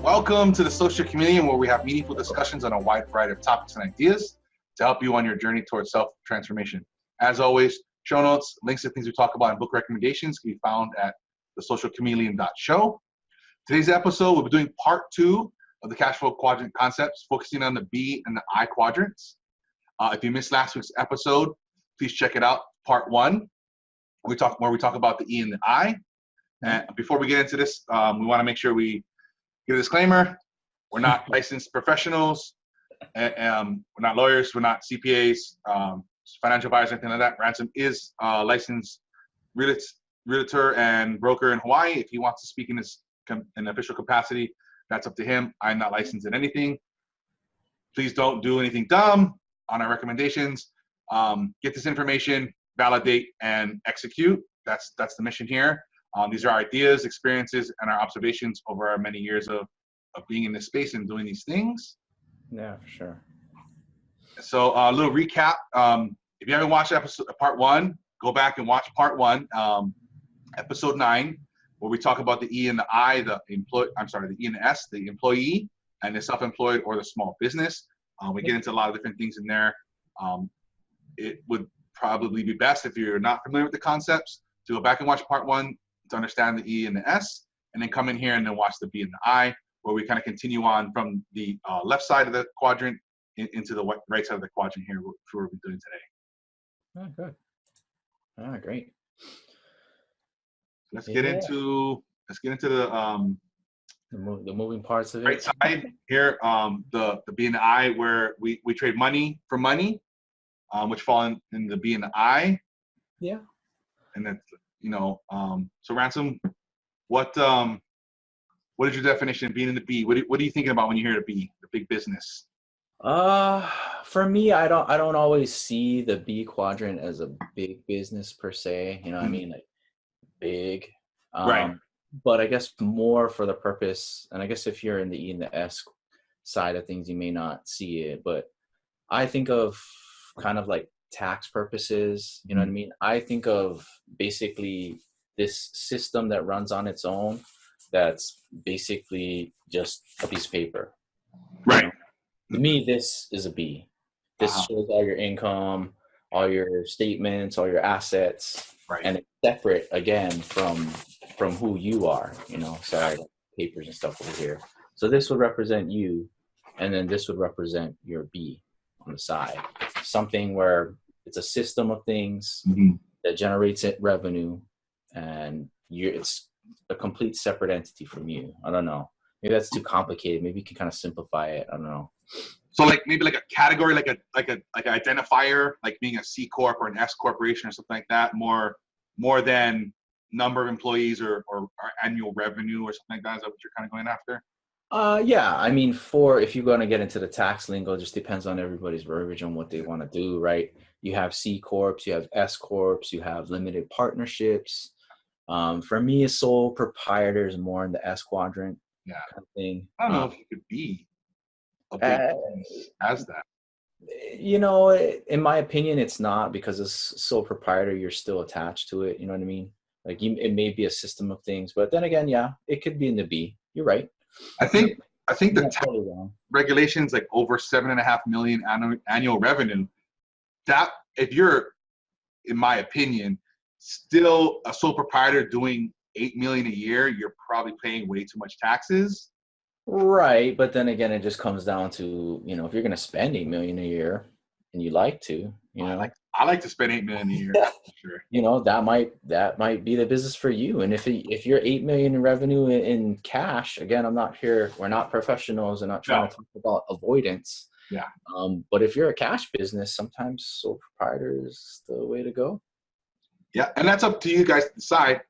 Welcome to the Social Chameleon, where we have meaningful discussions on a wide variety of topics and ideas to help you on your journey towards self-transformation. As always, show notes, links to things we talk about, and book recommendations can be found at thesocialchameleon.show. Today's episode, we'll be doing part 2 of the Cashflow Quadrant concepts, focusing on the B and the I quadrants. If you missed last week's episode, please check it out, part 1, where we talk about the E and the I. And before we get into this, we want to make sure we give a disclaimer. We're not licensed professionals. We're not lawyers. We're not CPAs, financial advisors, anything like that. Ransom is a licensed realtor and broker in Hawaii. If he wants to speak in an official capacity, that's up to him. I'm not licensed in anything. Please don't do anything dumb on our recommendations. Get this information, validate, and execute. That's the mission here. These are our ideas, experiences, and our observations over our many years of being in this space and doing these things. Yeah, for sure. So a little recap. If you haven't watched part 1, go back and watch part 1, episode 9, where we talk about the E and the I, the E and the S, the employee, and the self-employed or the small business. We get into a lot of different things in there. It would probably be best if you're not familiar with the concepts to go back and watch part 1 to understand the E and the S, and then come in here and then watch the B and the I, where we kind of continue on from the left side of the quadrant into the right side of the quadrant here, which we'll be doing today. Oh, good. Ah, great. Let's get into the moving parts of it. Right side here, the B and the I, where we trade money for money, which fall in the B and the I. Yeah. And that's, so Ransom, what is your definition of being in the B? What are you thinking about when you hear the B, the big business? For me, I don't always see the B quadrant as a big business per se. You know what I mean? Like big. Right. But I guess more for the purpose, and I guess if you're in the E and the S side of things, you may not see it. But I think of kind of like tax purposes, you know what I mean? I think of basically this system that runs on its own that's basically just a piece of paper. Right. You know? To me, this is a B. This shows all your income, all your statements, all your assets, right. And it's separate again from who you are, Sorry, papers and stuff over here. So this would represent you, and then this would represent your B on the side. Something where it's a system of things that generates revenue, and it's a complete separate entity from you. I don't know. Maybe that's too complicated. Maybe you can kind of simplify it. I don't know. So maybe a category, like an identifier, like being a C corp or an S corporation or something like that, more than number of employees or annual revenue or something like that. Is that what you're kind of going after? Yeah. I mean, if you're going to get into the tax lingo, it just depends on everybody's verbiage on what they want to do, right? You have C corps, you have S corps, you have limited partnerships. For me, a sole proprietor is more in the S quadrant. Yeah. Kind of thing. I don't know if you could be a big business as that. In my opinion, it's not, because as sole proprietor, you're still attached to it. You know what I mean? Like it may be a system of things, but then again, yeah, it could be in the B. You're right. I think the totally wrong. Regulations like over $7.5 million annual revenue. That if you're, in my opinion, still a sole proprietor doing $8 million a year, you're probably paying way too much taxes. Right, but then again, it just comes down to if you're going to spend $8 million a year, and you like to, I like to spend $8 million a year. Yeah. Sure. That might be the business for you. And if you're $8 million in revenue in cash, again, we're not professionals and not trying to talk about avoidance. Yeah. But if you're a cash business, sometimes sole proprietor is the way to go. Yeah, and that's up to you guys to decide.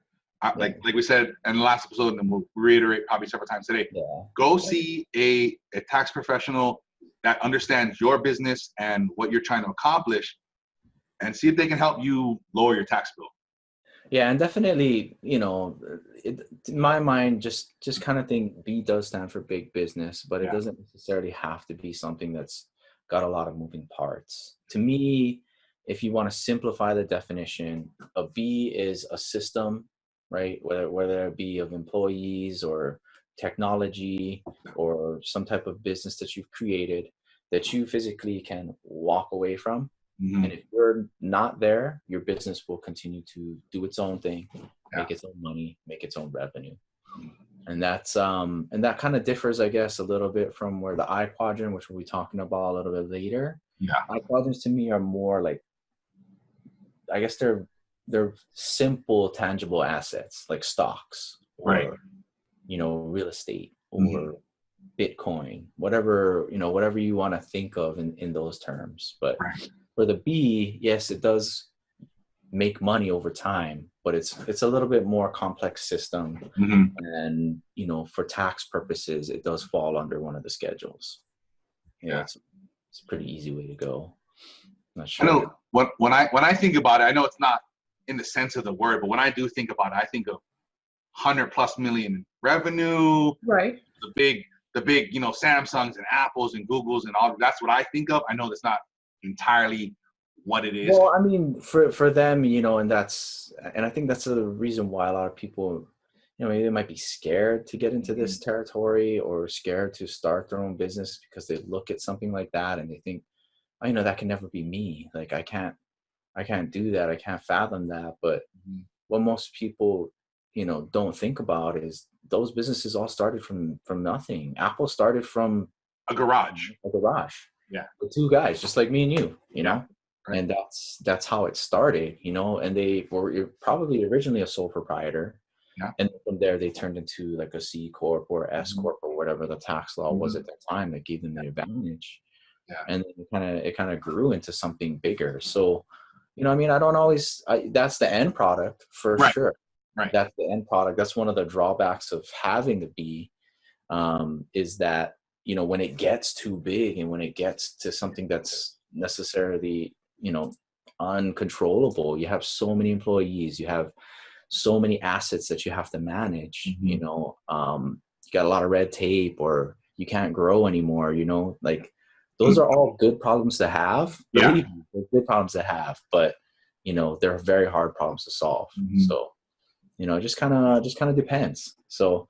Like we said in the last episode, and we'll reiterate probably several times today. Yeah. Go see a tax professional that understands your business and what you're trying to accomplish, and see if they can help you lower your tax bill. Yeah, and definitely, in my mind, just kind of think B does stand for big business, but it doesn't necessarily have to be something that's got a lot of moving parts. To me, if you want to simplify the definition, a B is a system, right? Whether it be of employees or technology or some type of business that you've created that you physically can walk away from. Mm-hmm. And if you're not there, your business will continue to do its own thing, make its own money, make its own revenue. And that's and that kind of differs, I guess, a little bit from where the I Quadrant, which we'll be talking about a little bit later. I Quadrants to me are more like, I guess they're simple, tangible assets like stocks or real estate or Bitcoin, whatever you want to think of in those terms. But for the B, yes, it does make money over time, but it's a little bit more complex system. And for tax purposes, it does fall under one of the schedules. It's a pretty easy way to go. Not sure. I know when I think about it, I know it's not in the sense of the word, but when I do think about it, I think of 100+ million revenue, right? The big Samsungs and Apples and Googles and all. That's what I think of. I know that's not entirely what it is. Well, I mean, for them, and I think that's the reason why a lot of people, maybe they might be scared to get into this territory or scared to start their own business because they look at something like that and they think, that can never be me. Like I can't do that. I can't fathom that. But what most people, don't think about is those businesses all started from nothing. Apple started from a garage. Yeah. With two guys, just like me and you, know? Right. And that's how it started, and they were probably originally a sole proprietor. Yeah. And from there, they turned into like a C Corp or S Corp or whatever the tax law was at that time that gave them the advantage. Yeah. And it kind of grew into something bigger. So, I don't always, that's the end product for sure. Right. That's the end product. That's one of the drawbacks of having the B, is that, when it gets too big and when it gets to something that's necessarily, uncontrollable, you have so many employees, you have so many assets that you have to manage, you got a lot of red tape or you can't grow anymore, like those are all good problems to have. They're good problems to have, but they're very hard problems to solve. So, it just kind of depends. So,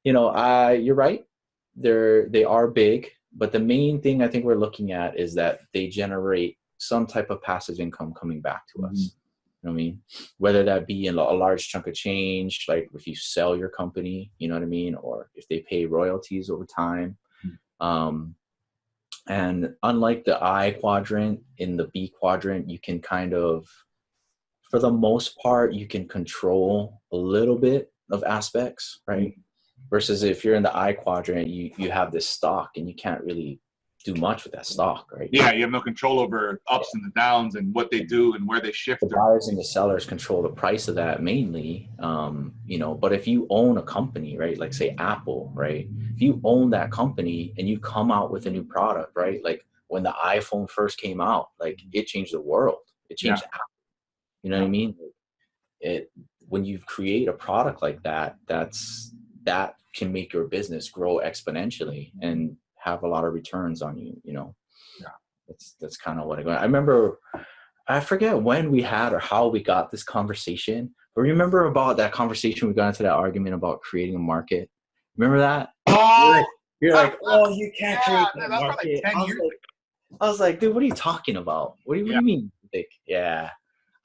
you're right. They are big, but the main thing I think we're looking at is that they generate some type of passive income coming back to us. You know what I mean? Whether that be in a large chunk of change, like if you sell your company, you know what I mean? Or if they pay royalties over time. And unlike the I Quadrant, in the B Quadrant, you can kind of, for the most part, you can control a little bit of aspects, right? Versus if you're in the I Quadrant, you have this stock and you can't really do much with that stock, right? Yeah, you have no control over ups and the downs and what they do and where they shift. The buyers and the sellers control the price of that mainly, but if you own a company, right, like say Apple, right, if you own that company and you come out with a new product, right, like when the iPhone first came out, like it changed the world. It changed Apple. You know what I mean? When you create a product like that, that can make your business grow exponentially and have a lot of returns on you, That's kind of what I remember. I forget when we had or how we got this conversation, but remember about that conversation we got into that argument about creating a market. Remember that? Oh, you're like, oh, you can't create a that's market. Like 10 years ago. I was like, dude, what are you talking about? What do you mean? Like,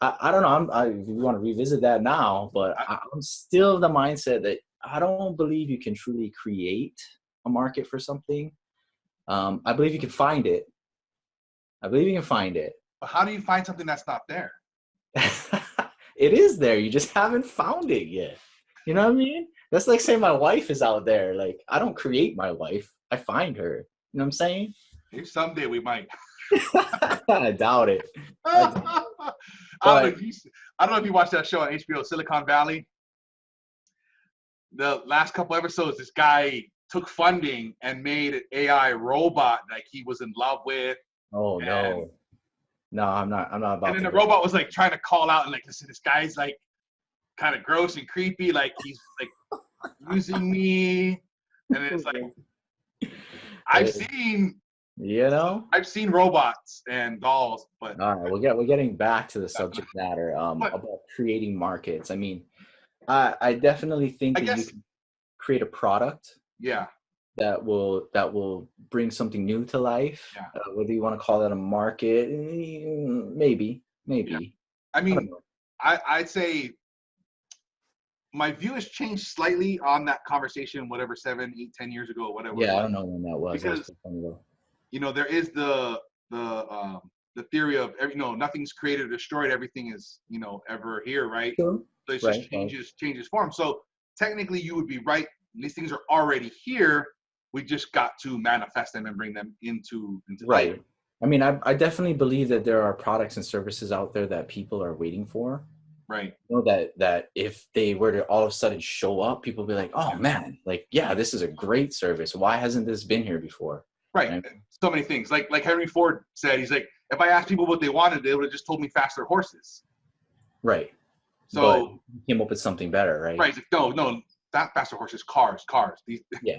I don't know. If you want to revisit that now, but I'm still of the mindset that I don't believe you can truly create a market for something. I believe you can find it. But how do you find something that's not there? It is there. You just haven't found it yet. You know what I mean? That's like saying my wife is out there. Like, I don't create my wife. I find her. You know what I'm saying? Maybe someday we might. I doubt it. I don't know if you watched that show on HBO, Silicon Valley. The last couple episodes, this guy took funding and made an AI robot like he was in love with. Oh, no, I'm not about. And then the robot was like trying to call out and like, listen, this guy's like kind of gross and creepy, like he's like using me. And it's like, I've seen robots and dolls, but all right, we're getting back to the subject matter about creating markets. I mean, I definitely think that you can create a product Yeah. that will bring something new to life. Yeah. Whether you want to call that a market, maybe. Yeah. I I don't mean, know. I'd say my view has changed slightly on that conversation, whatever, 7, 8, 10 years ago, whatever it Yeah, I was. don't know when that was. That was Because, pretty funny though. there is the theory of nothing's created or destroyed, everything is, ever here, right? Sure. So it's just Right. Right. changes form. So technically you would be right. These things are already here. We just got to manifest them and bring them into life. Right. I mean, I definitely believe that there are products and services out there that people are waiting for. Right. You know, that if they were to all of a sudden show up, people will be like, oh man, like, yeah, this is a great service. Why hasn't this been here before? Right. Right? So many things. Like Henry Ford said, he's like, if I asked people what they wanted, they would have just told me faster horses. Right. So but he came up with something better, right? right. He's like, no, not faster horses, cars. These, Yeah.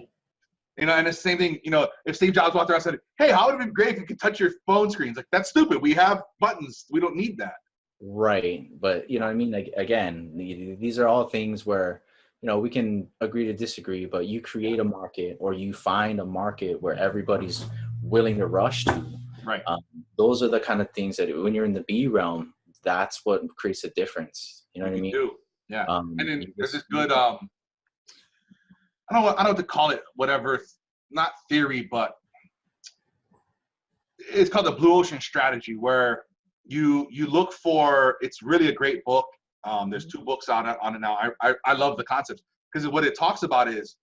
and it's the same thing, if Steve Jobs walked around and said, hey, how would it be great if you could touch your phone screens? Like, that's stupid. We have buttons. We don't need that. Right. But you know what I mean? Like, again, these are all things where, we can agree to disagree, but you create a market or you find a market where everybody's willing to rush to. Right. Those are the kind of things that when you're in the B realm, that's what creates a difference. You know what I mean? Do. Yeah. And then there's this good, I don't know what to call it, whatever, not theory, but it's called the blue ocean strategy, where you look for, it's really a great book. There's 2 books on it now. I love the concepts, because what it talks about is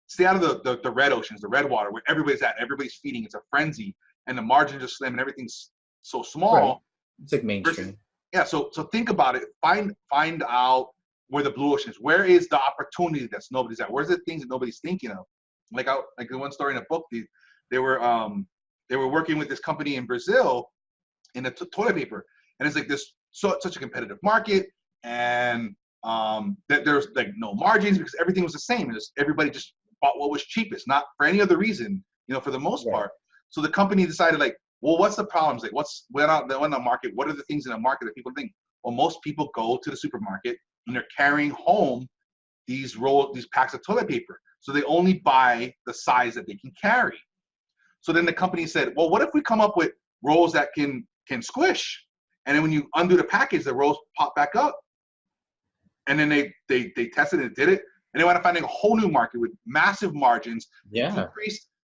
stay out of the red oceans, the red water, where everybody's at, everybody's feeding. It's a frenzy, and the margins are slim, and everything's so small. Right. It's like mainstream. So think about it. Find out where the blue ocean is. Where is the opportunity that's nobody's at? Where's the things that nobody's thinking of? Like the one story in the book, they were working with this company in Brazil in the toilet paper, and it's like this such a competitive market, and that there's like no margins because everything was the same. Everybody just bought what was cheapest, not for any other reason, for the most part. So the company decided, like, well, what's the problems? Like, when the market, what are the things in the market that people think? Well, most people go to the supermarket and they're carrying home these packs of toilet paper. So they only buy the size that they can carry. So then the company said, well, what if we come up with rolls that can squish? And then when you undo the package, the rolls pop back up. And then they tested it and did it. And they wound up finding a whole new market with massive margins. Yeah.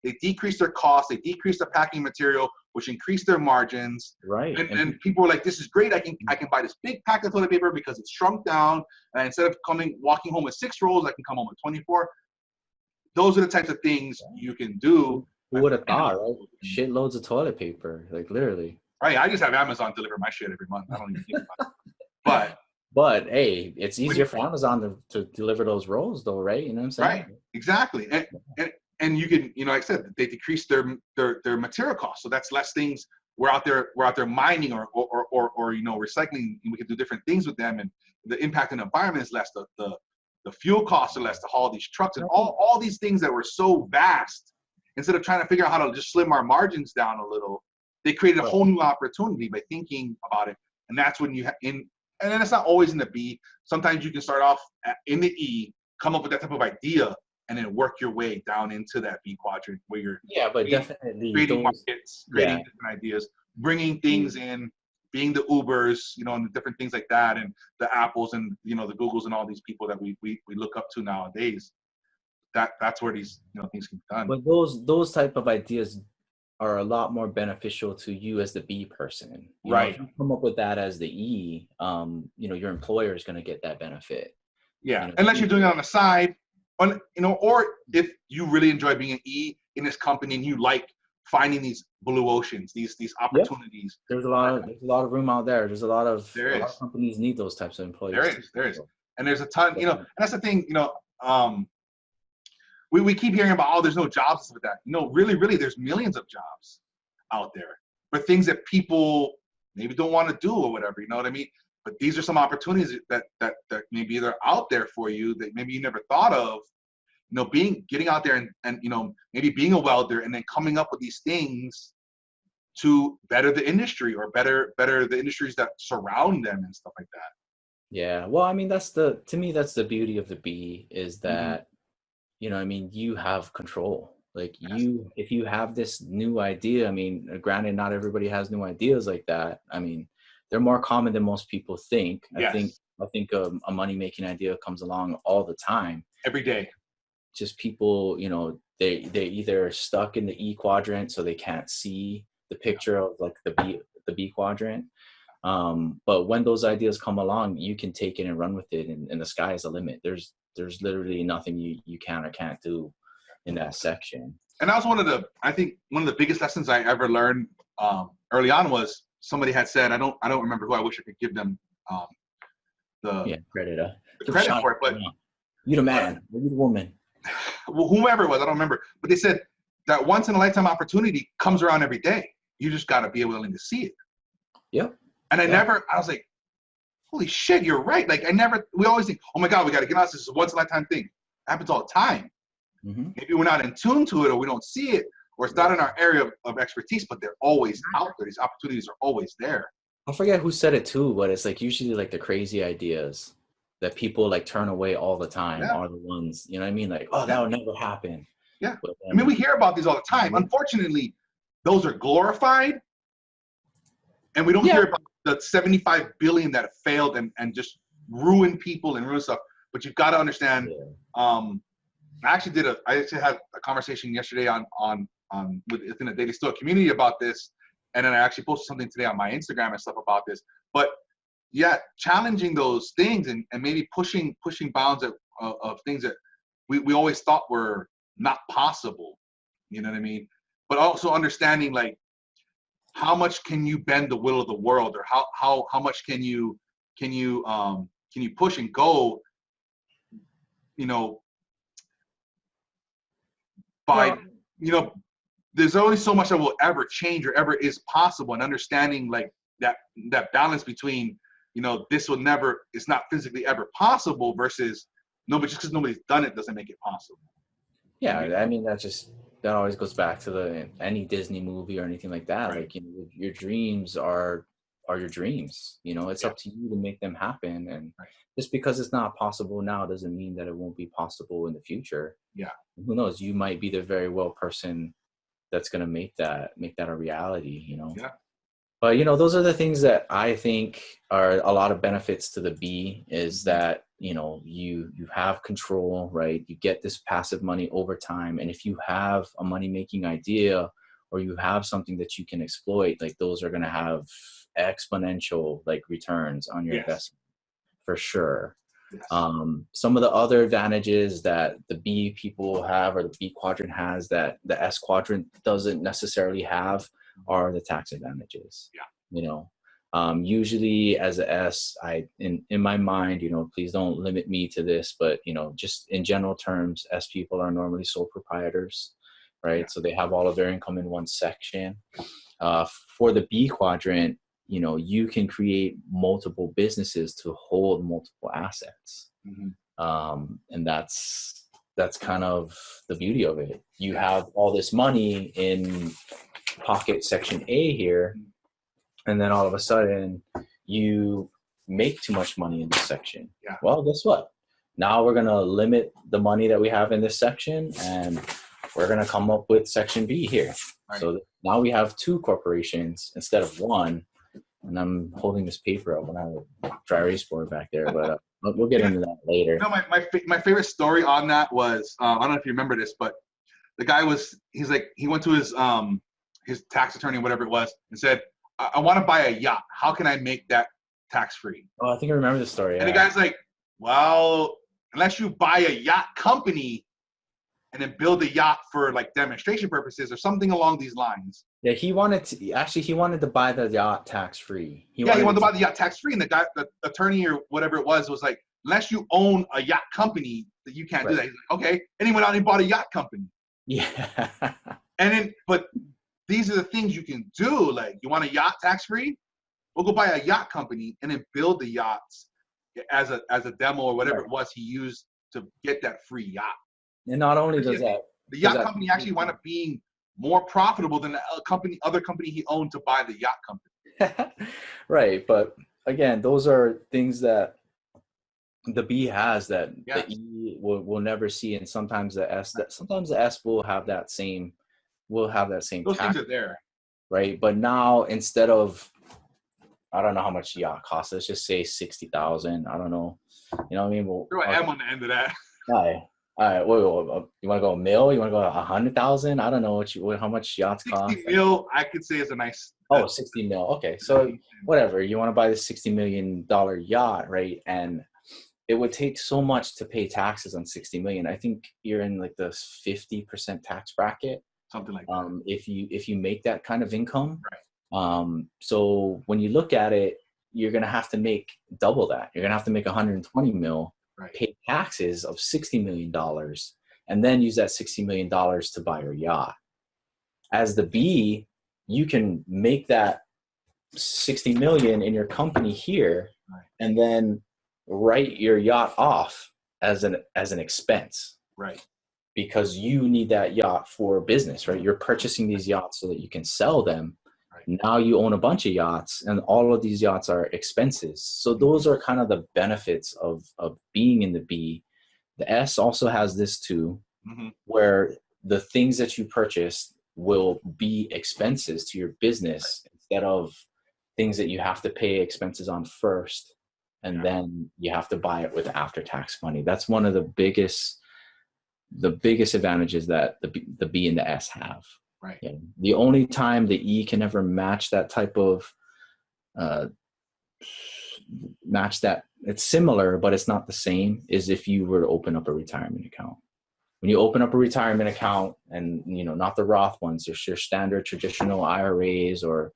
They decreased their costs. They decreased their packing material, which increased their margins. Right. And people were like, this is great. I can buy this big pack of toilet paper because it's shrunk down. And instead of walking home with 6 rolls, I can come home with 24. Those are the types of things you can do. Who would have thought, right? Shitloads of toilet paper, like literally. Right. I just have Amazon deliver my shit every month. I don't even think about it. But hey, it's easier for Amazon to deliver those rolls, though, right? You know what I'm saying? Right. Exactly. And you can, like I said, they decrease their material costs. So that's less things. We're out there mining or recycling. And we can do different things with them, and the impact on the environment is less. The fuel costs are less to haul these trucks, and all these things that were so vast. Instead of trying to figure out how to just slim our margins down a little, they created a whole new opportunity by thinking about it. And that's when and then it's not always in the B. Sometimes you can start off in the E, come up with that type of idea, and then work your way down into that B quadrant where you're definitely creating markets, creating different ideas, bringing things in, being the Ubers, and the different things like that, and the Apples and the Googles and all these people that we look up to nowadays. That's where these things can be done. But those type of ideas are a lot more beneficial to you as the B person. Right. If you come up with that as the E, your employer is going to get that benefit. Yeah. Unless you're doing it on the side, or if you really enjoy being an E in this company and you like finding these blue oceans, these opportunities. There's a lot of room out there. There's a lot of companies need those types of employees. There is. And there's a ton, and that's the thing, we keep hearing about, there's no jobs with that. Really, there's millions of jobs out there for things that people maybe don't want to do or whatever, you know what I mean? But these are some opportunities that maybe they're out there for you that maybe you never thought of, getting out there and maybe being a welder and then coming up with these things to better the industry or better the industries that surround them and stuff like that. Yeah. Well, I mean, to me, that's the beauty of the B is that, you know, I mean, you have control. Like if you have this new idea, I mean, granted, not everybody has new ideas like that. I mean, they're more common than most people think. Yes. I think a money making idea comes along all the time. Every day. Just people, you know, they either stuck in the E quadrant, so they can't see the picture of like the B quadrant. But when those ideas come along, you can take it and run with it, and the sky is the limit. There's literally nothing you can or can't do in that section. And that was I think one of the biggest lessons I ever learned early on was somebody had said, I don't remember who, I wish I could give them the credit for it, but you the man, you the woman. Well, whomever it was, I don't remember. But they said that once in a lifetime opportunity comes around every day. You just got to be willing to see it. Yep. And I was like, holy shit, you're right. Like we always think, oh my God, we got to get out. This is a once in a lifetime thing. It happens all the time. Mm-hmm. Maybe we're not in tune to it, or we don't see it, or it's not in our area of expertise, but they're always out there. These opportunities are always there. I forget who said it too, but it's like usually like the crazy ideas that people like turn away all the time are the ones, you know what I mean? Like, oh, that would never happen. Yeah. But, I mean, we hear about these all the time. Unfortunately, those are glorified, and we don't hear about the 75 billion that have failed and just ruined people and ruined stuff. But you've got to understand. I actually had a conversation yesterday within the Daily Stoic community about this, and then I actually posted something today on my Instagram and stuff about this. But yeah, challenging those things and maybe pushing bounds of things that we always thought were not possible. You know what I mean? But also understanding like how much can you bend the will of the world, or how much can you push and go, you know, by there's only so much that will ever change or ever is possible, and understanding like that balance between, you know, it's not physically ever possible versus no, but just because nobody's done it doesn't make it possible. Yeah, I mean that always goes back to any Disney movie or anything like that. Right. Like, you know, your dreams are your dreams. You know, it's up to you to make them happen. And just because it's not possible now doesn't mean that it won't be possible in the future. Yeah. Who knows? You might be the very well person that's gonna make that a reality, you know. Yeah. But, you know, those are the things that I think are a lot of benefits to the B, is that, you know, you have control, right? You get this passive money over time. And if you have a money-making idea, or you have something that you can exploit, like those are going to have exponential like returns on your investment for sure. Yes. Some of the other advantages that the B people have, or the B quadrant has, that the S quadrant doesn't necessarily have, are the tax advantages. Yeah. You know, usually as a S, in my mind, you know, please don't limit me to this, but, you know, just in general terms, S people are normally sole proprietors, right? Yeah. So they have all of their income in one section. For the B quadrant, you know, you can create multiple businesses to hold multiple assets. Mm-hmm. And that's kind of the beauty of it. You have all this money in pocket section A here, and then all of a sudden you make too much money in this section. Yeah. Well, guess what? Now we're going to limit the money that we have in this section, and we're going to come up with section B here. Right. So now we have two corporations instead of one. And I'm holding this paper up when I have a dry erase board back there, but we'll get into that later. You know, my favorite story on that was, I don't know if you remember this, but the guy he went to his tax attorney, whatever it was, and said, I want to buy a yacht. How can I make that tax-free? Oh, I think I remember this story. And the guy's like, well, unless you buy a yacht company and then build a yacht for like demonstration purposes or something along these lines. Yeah, he wanted to buy the yacht tax-free. He wanted to buy the yacht tax-free, and the attorney or whatever it was like, unless you own a yacht company, that you can't do that. He's like, okay. And he went out and bought a yacht company. Yeah. And then, but these are the things you can do. Like, you want a yacht tax-free? We'll go buy a yacht company and then build the yachts as a demo or whatever it was he used to get that free yacht. And not only does that, the yacht company actually wound up being more profitable than the other company he owned to buy the yacht company. Right. But again, those are things that the B has that the E we'll never see. And sometimes the S will have that same Those things tax, are there. right? But now instead of, I don't know how much yacht costs. Let's just say 60,000. I don't know. You know what I mean? Well, Throw an M on the end of that. all right. All right. Wait, you want to go a mil? You want to go 100,000? I don't know how much yachts 60 cost. mil, I could say is a nice. 60 mil. Okay. So whatever. You want to buy the $60 million yacht, right? And it would take so much to pay taxes on 60 million. I think you're in like the 50% tax bracket. Something like that. If you make that kind of income. Right. So when you look at it, you're going to have to make double that. You're going to have to make 120 mil, right. Pay taxes of $60 million, and then use that $60 million to buy your yacht. As the B, you can make that 60 million in your company here, right. and then write your yacht off as an expense. Right. Because you need that yacht for business, right? You're purchasing these yachts so that you can sell them. Right. Now you own a bunch of yachts, and all of these yachts are expenses. So those are kind of the benefits of being in the B. The S also has this too, where the things that you purchase will be expenses to your business instead of things that you have to pay expenses on first, and then you have to buy it with after-tax money. That's one of the biggest advantages that the B and the S have. Right. Yeah. The only time the E can ever match that type of it's similar, but it's not the same, is if you were to open up a retirement account. When you open up a retirement account, and not the Roth ones, just your standard traditional IRAs or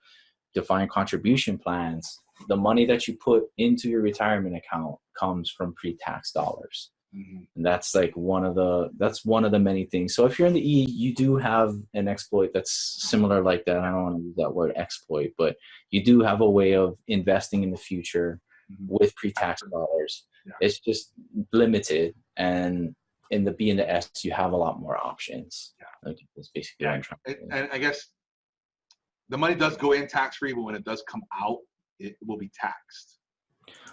defined contribution plans, the money that you put into your retirement account comes from pre-tax dollars. And that's like one of the many things. So if you're in the E, you do have an exploit that's similar like that. I don't want to use that word exploit, but you do have a way of investing in the future with pre-tax dollars. Yeah. It's just limited, and in the B and the S, you have a lot more options. Yeah. Like, that's basically what I'm trying to do. And I guess the money does go in tax-free, but when it does come out, it will be taxed.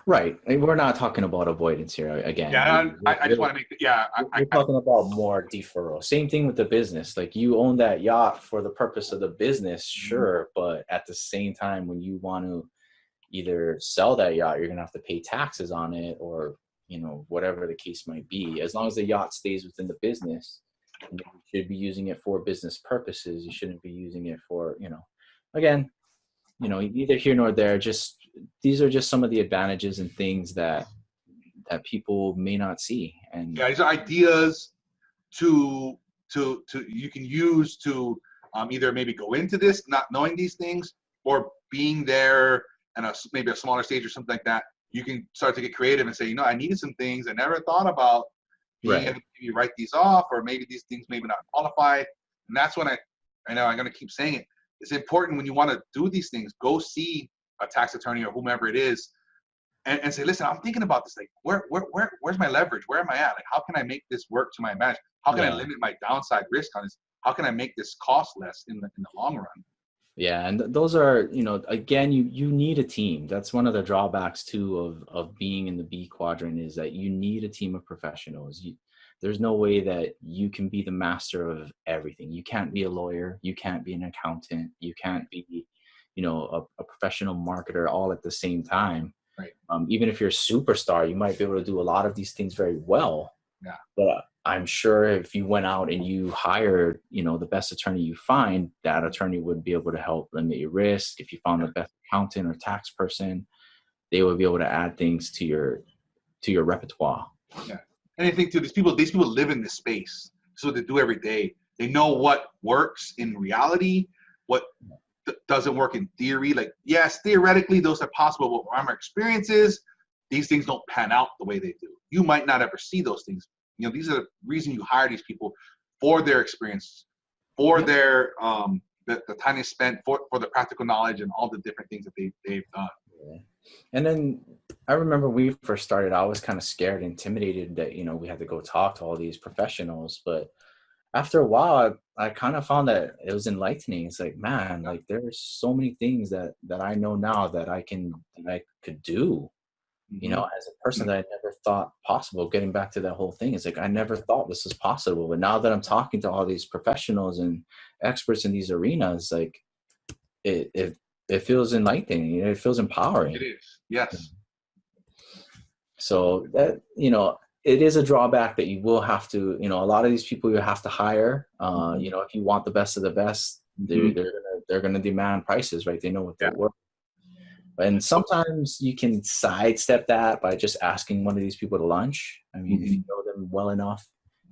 Right. We're not talking about avoidance here again. Yeah, I just want to make it. Yeah, we're talking about more deferral. Same thing with the business. Like, you own that yacht for the purpose of the business, sure, but at the same time, when you want to either sell that yacht, you're going to have to pay taxes on it, or whatever the case might be. As long as the yacht stays within the business, you should be using it for business purposes. You shouldn't be using it for, again, neither here nor there. These are just some of the advantages and things that people may not see. And these are ideas to you can use to either maybe go into this not knowing these things, or being there and maybe a smaller stage or something like that. You can start to get creative and say, I needed some things I never thought about being able to maybe write these off, or maybe these things maybe not qualified. And that's when I know I'm going to keep saying it. It's important when you want to do these things, go see a tax attorney or whomever it is, and say, listen, I'm thinking about this. Like, where's my leverage? Where am I at? Like, how can I make this work to my advantage? How can I limit my downside risk on this? How can I make this cost less in the long run? Yeah, and those are, again, you need a team. That's one of the drawbacks too of being in the B quadrant, is that you need a team of professionals. There's no way that you can be the master of everything. You can't be a lawyer. You can't be an accountant. You can't be, a professional marketer all at the same time. Right. Even if you're a superstar, you might be able to do a lot of these things very well. Yeah. But I'm sure if you went out and you hired, the best attorney you find, that attorney would be able to help limit your risk. If you found the best accountant or tax person, they would be able to add things to your repertoire. Yeah. And I think too, these people live in this space. So they do every day. They know what works in reality, what doesn't work in theory. Like, yes, theoretically those are possible, but from our experiences, these things don't pan out the way they do. You might not ever see those things. These are the reason you hire these people, for their experience, for their the time they spent, for the practical knowledge and all the different things that they've done. Yeah. And then I remember when we first started, I was kind of scared, intimidated that, we had to go talk to all these professionals. But after a while, I kind of found that it was enlightening. It's like, man, like, there's so many things that I know now that I could do. you know, as a person that I never thought possible. Getting back to that whole thing, it's like I never thought this was possible, but now that I'm talking to all these professionals and experts in these arenas, like it feels enlightening. You know, it feels empowering. It is, yes. So that, you know, it is a drawback that you will have to, you know, a lot of these people you have to hire. You know, if you want the best of the best, they're gonna demand prices, right? They know what they're worth. And sometimes you can sidestep that by just asking one of these people to lunch. I mean, if you know them well enough,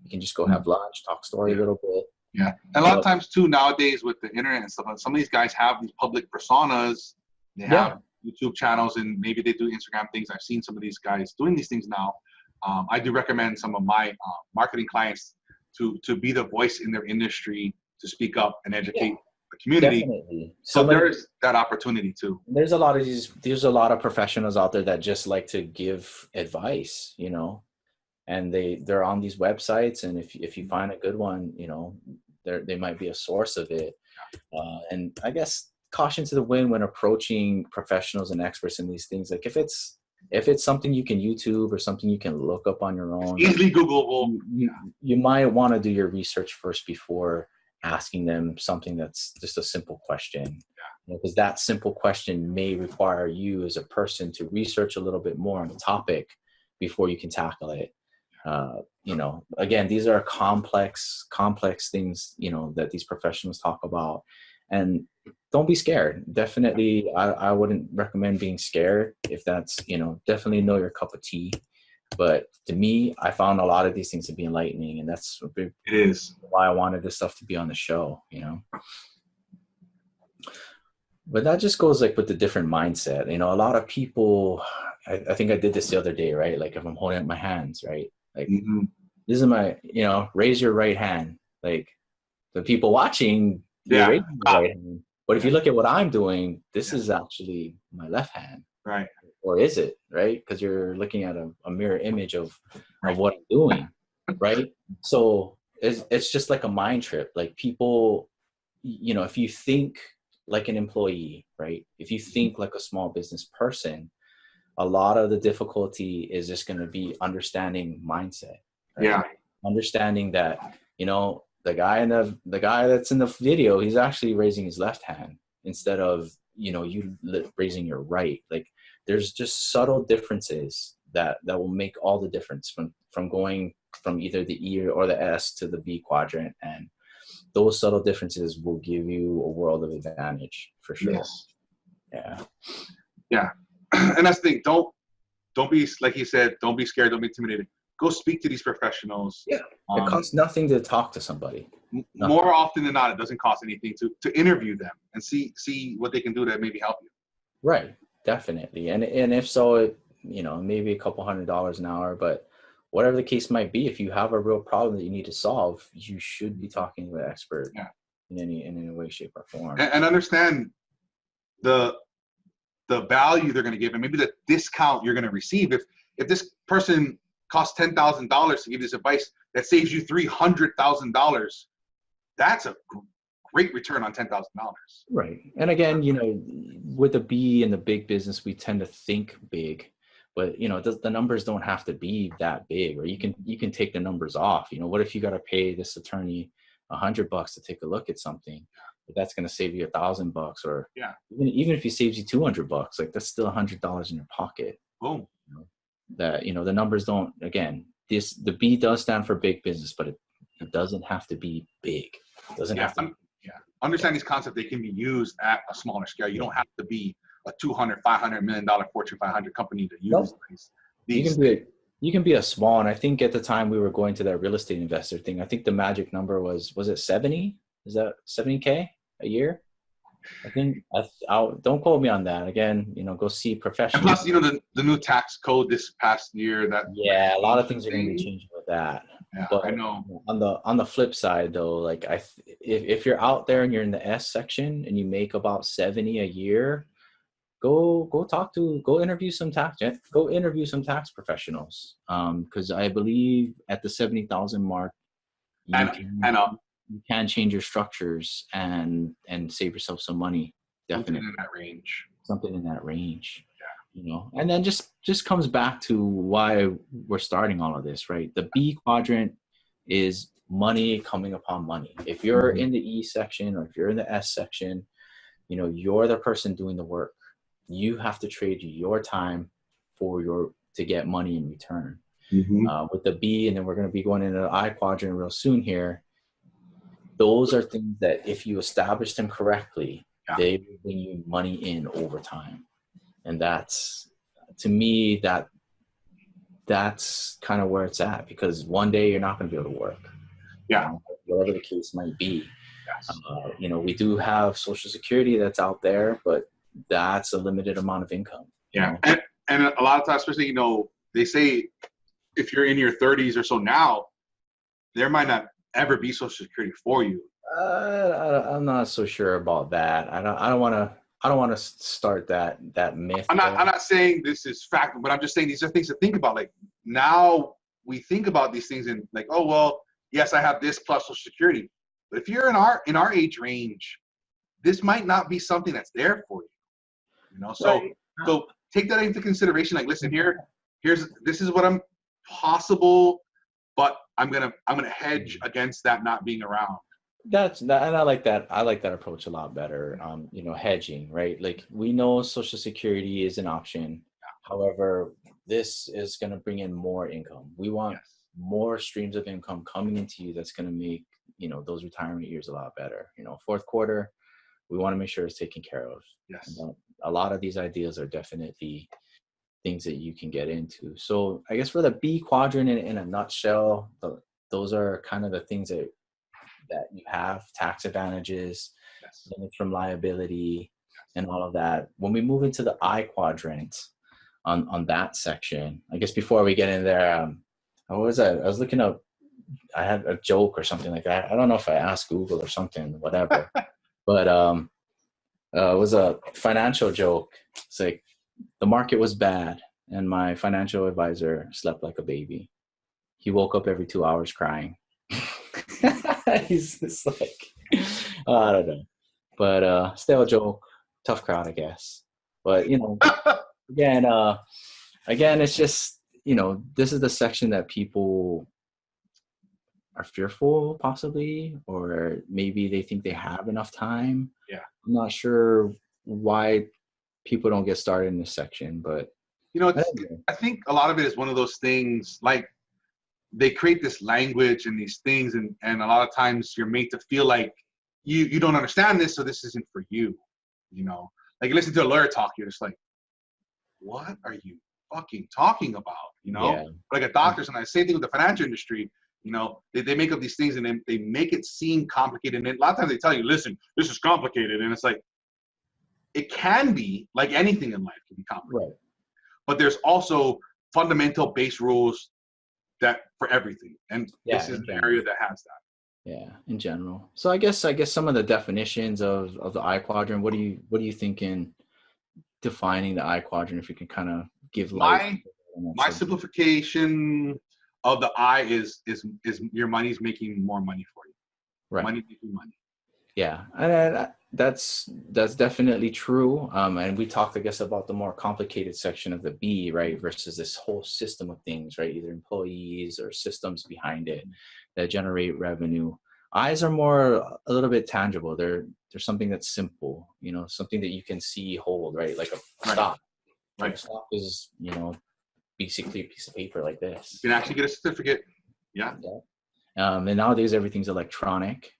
you can just go have lunch, talk story a little bit. Yeah. And a lot of times too, nowadays with the internet and stuff, some of these guys have these public personas. They have YouTube channels and maybe they do Instagram things. I've seen some of these guys doing these things now. I do recommend some of my marketing clients to be the voice in their industry, to speak up and educate the community. Definitely. So there's that opportunity too. There's a lot of professionals out there that just like to give advice, you know, and they're on these websites. And if you find a good one, you know, they might be a source of it. And I guess caution to the wind when approaching professionals and experts in these things. Like if it's something you can YouTube or something you can look up on your own, it's easily Googleable. You might want to do your research first before asking them something that's just a simple question, because that simple question may require you as a person to research a little bit more on the topic before you can tackle it. You know, again, these are complex things, you know, that these professionals talk about, and don't be scared. Definitely, I wouldn't recommend being scared if that's, you know, definitely know your cup of tea. But to me, I found a lot of these things to be enlightening, and that's a big why I wanted this stuff to be on the show, you know. But that just goes like with the different mindset. You know, a lot of people, I think I did this the other day, right? Like if I'm holding up my hands, right? Like this is my, you know, raise your right hand. Like the people watching, you're raising your right hand. But if you look at what I'm doing, this is actually my left hand. Right. Or is it, right? Because you're looking at a mirror image of what I'm doing, right? So it's just like a mind trip. Like people, you know, if you think like an employee, right? If you think like a small business person, a lot of the difficulty is just going to be understanding mindset. Right? Yeah. Understanding that, you know, the guy that's in the video, he's actually raising his left hand instead of, you know, you raising your right. Like there's just subtle differences that will make all the difference from going from either the E or the S to the B quadrant. And those subtle differences will give you a world of advantage for sure. Yes. Yeah. Yeah. And that's the thing. Don't be, like you said, don't be scared. Don't be intimidated. Go speak to these professionals. Yeah. It costs nothing to talk to somebody. More often than not, it doesn't cost anything to interview them and see what they can do to maybe help you. Right. Definitely. And if so, it, you know, maybe a couple $100 an hour, but whatever the case might be, if you have a real problem that you need to solve, you should be talking to an expert in any way, shape, or form. And understand the value they're going to give, and maybe the discount you're going to receive. If this person costs $10,000 to give this advice that saves you $300,000, that's a great return on $10,000. Right. And again, you know, with the B and the big business, we tend to think big, but you know, the numbers don't have to be that big, or you can take the numbers off. You know, what if you got to pay this attorney $100 to take a look at something? But that's going to save you $1,000, or even if he saves you $200, like that's still $100 in your pocket. Boom. You know, that, you know, the numbers don't, again, the B does stand for big business, but it doesn't have to be big. It doesn't have to. Understand these concepts. They can be used at a smaller scale. You don't have to be a $200-500 million Fortune 500 company to use these. You can be a small, and I think at the time we were going to that real estate investor thing, I think the magic number was it 70? Is that 70K a year? I think don't quote me on that. Again, you know, go see professionals. And plus, you know, the new tax code this past year that a lot of things are going to be changing with that. Yeah, but I know. On the flip side, though, like if you're out there and you're in the S section and you make about 70 a year, go interview some tax professionals. Because I believe at the 70,000 mark, you can change your structures and save yourself some money. Definitely Something in that range. Something in that range. you know, and then just comes back to why we're starting all of this, right? The B quadrant is money coming upon money. If you're in the E section or if you're in the S section, you know, you're the person doing the work. You have to trade your time to get money in return. With the B, and then we're going to be going into the I quadrant real soon here. Those are things that if you establish them correctly, they will bring you money in over time. And that's, to me, that's kind of where it's at, because one day you're not going to be able to work. Yeah. You know, whatever the case might be. Yes. You know, we do have Social Security that's out there, but that's a limited amount of income. Yeah. And a lot of times, especially, you know, they say if you're in your 30s or so now, there might not ever be Social Security for you. I'm not so sure about that. I don't want to start that myth. I'm not saying this is fact, but I'm just saying these are things to think about. Like, now we think about these things and like, oh well, yes, I have this plus Social Security, but if you're in our age range, this might not be something that's there for you. You know, so right. So take that into consideration. Like, listen, this is what I'm possible, but I'm gonna hedge against that not being around. And I like that. I like that approach a lot better. You know, hedging, right? Like, we know Social Security is an option. However, this is going to bring in more income. We want more streams of income coming into you. That's going to make, you know, those retirement years a lot better. You know, fourth quarter, we want to make sure it's taken care of. Yes. And a lot of these ideas are definitely things that you can get into. So I guess for the B quadrant in a nutshell, those are kind of the things that you have: tax advantages, limits from liability, and all of that. When we move into the I quadrant on that section, I guess before we get in there, I was looking up, I had a joke or something like that. I don't know if I asked Google or something, whatever, but it was a financial joke. It's like, the market was bad and my financial advisor slept like a baby. He woke up every 2 hours crying. He's just like, I don't know, but still a joke. Tough crowd, I guess. But, you know, again, it's just, you know, this is the section that people are fearful, possibly, or maybe they think they have enough time. Yeah, I'm not sure why people don't get started in this section, but you know, I think a lot of it is one of those things, like, they create this language and these things, and a lot of times you're made to feel like you don't understand this, so this isn't for you. You know, like, you listen to a lawyer talk, you're just like, what are you fucking talking about? You know, like a doctor, and same thing with the financial industry. You know, they make up these things and then they make it seem complicated. And a lot of times they tell you, listen, this is complicated, and it's like, it can be, like anything in life can be complicated. Right. But there's also fundamental base rules that for everything, and this is an area that has that. Yeah, in general. So I guess some of the definitions of the I quadrant. What do you think in defining the I quadrant? If you can kind of give my simplification of the I is your money's making more money for you. Right. Money making money. Yeah, and that's definitely true. And we talked, I guess, about the more complicated section of the B, right, versus this whole system of things, right? Either employees or systems behind it that generate revenue. I's are more a little bit tangible. They're something that's simple, you know, something that you can see, hold, right, like a stock. Right. A stock is, you know, basically a piece of paper like this. You can actually get a certificate. Yeah. And nowadays everything's electronic.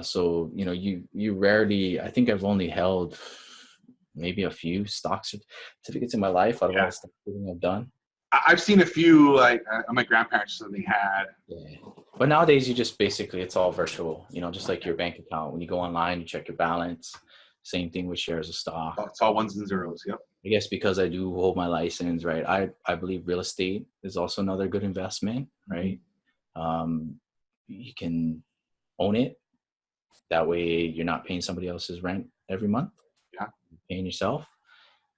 So, you know, you rarely, I think I've only held maybe a few stock certificates in my life out of all the stuff I've done. I've seen a few, like my grandparents, something had. Yeah. But nowadays you just basically, it's all virtual, you know, just like your bank account. When you go online, you check your balance. Same thing with shares of stock. It's all ones and zeros. Yep. I guess because I do hold my license, right? I believe real estate is also another good investment, right? You can own it. That way you're not paying somebody else's rent every month. Yeah. You're paying yourself.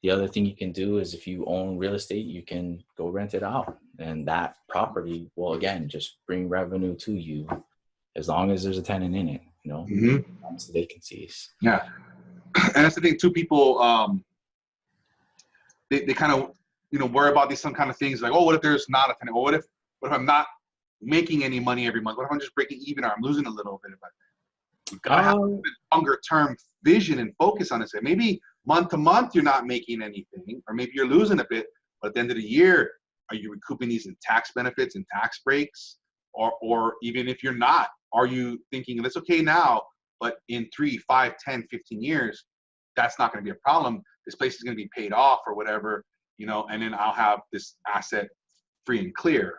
The other thing you can do is if you own real estate, you can go rent it out. And that property will, again, just bring revenue to you as long as there's a tenant in it, you know, the vacancies. Yeah. And that's the thing too, people, they kind of, worry about these some kind of things like, oh, what if there's not a tenant? Well, what if I'm not making any money every month? What if I'm just breaking even, or I'm losing a little bit? But you gotta have a longer term vision and focus on it. Maybe month to month you're not making anything, or maybe you're losing a bit, but at the end of the year, are you recouping these in tax benefits and tax breaks? Or even if you're not, are you thinking it's okay now, but in 3, 5, 10, 15 years, that's not going to be a problem. This place is going to be paid off or whatever, and then I'll have this asset free and clear.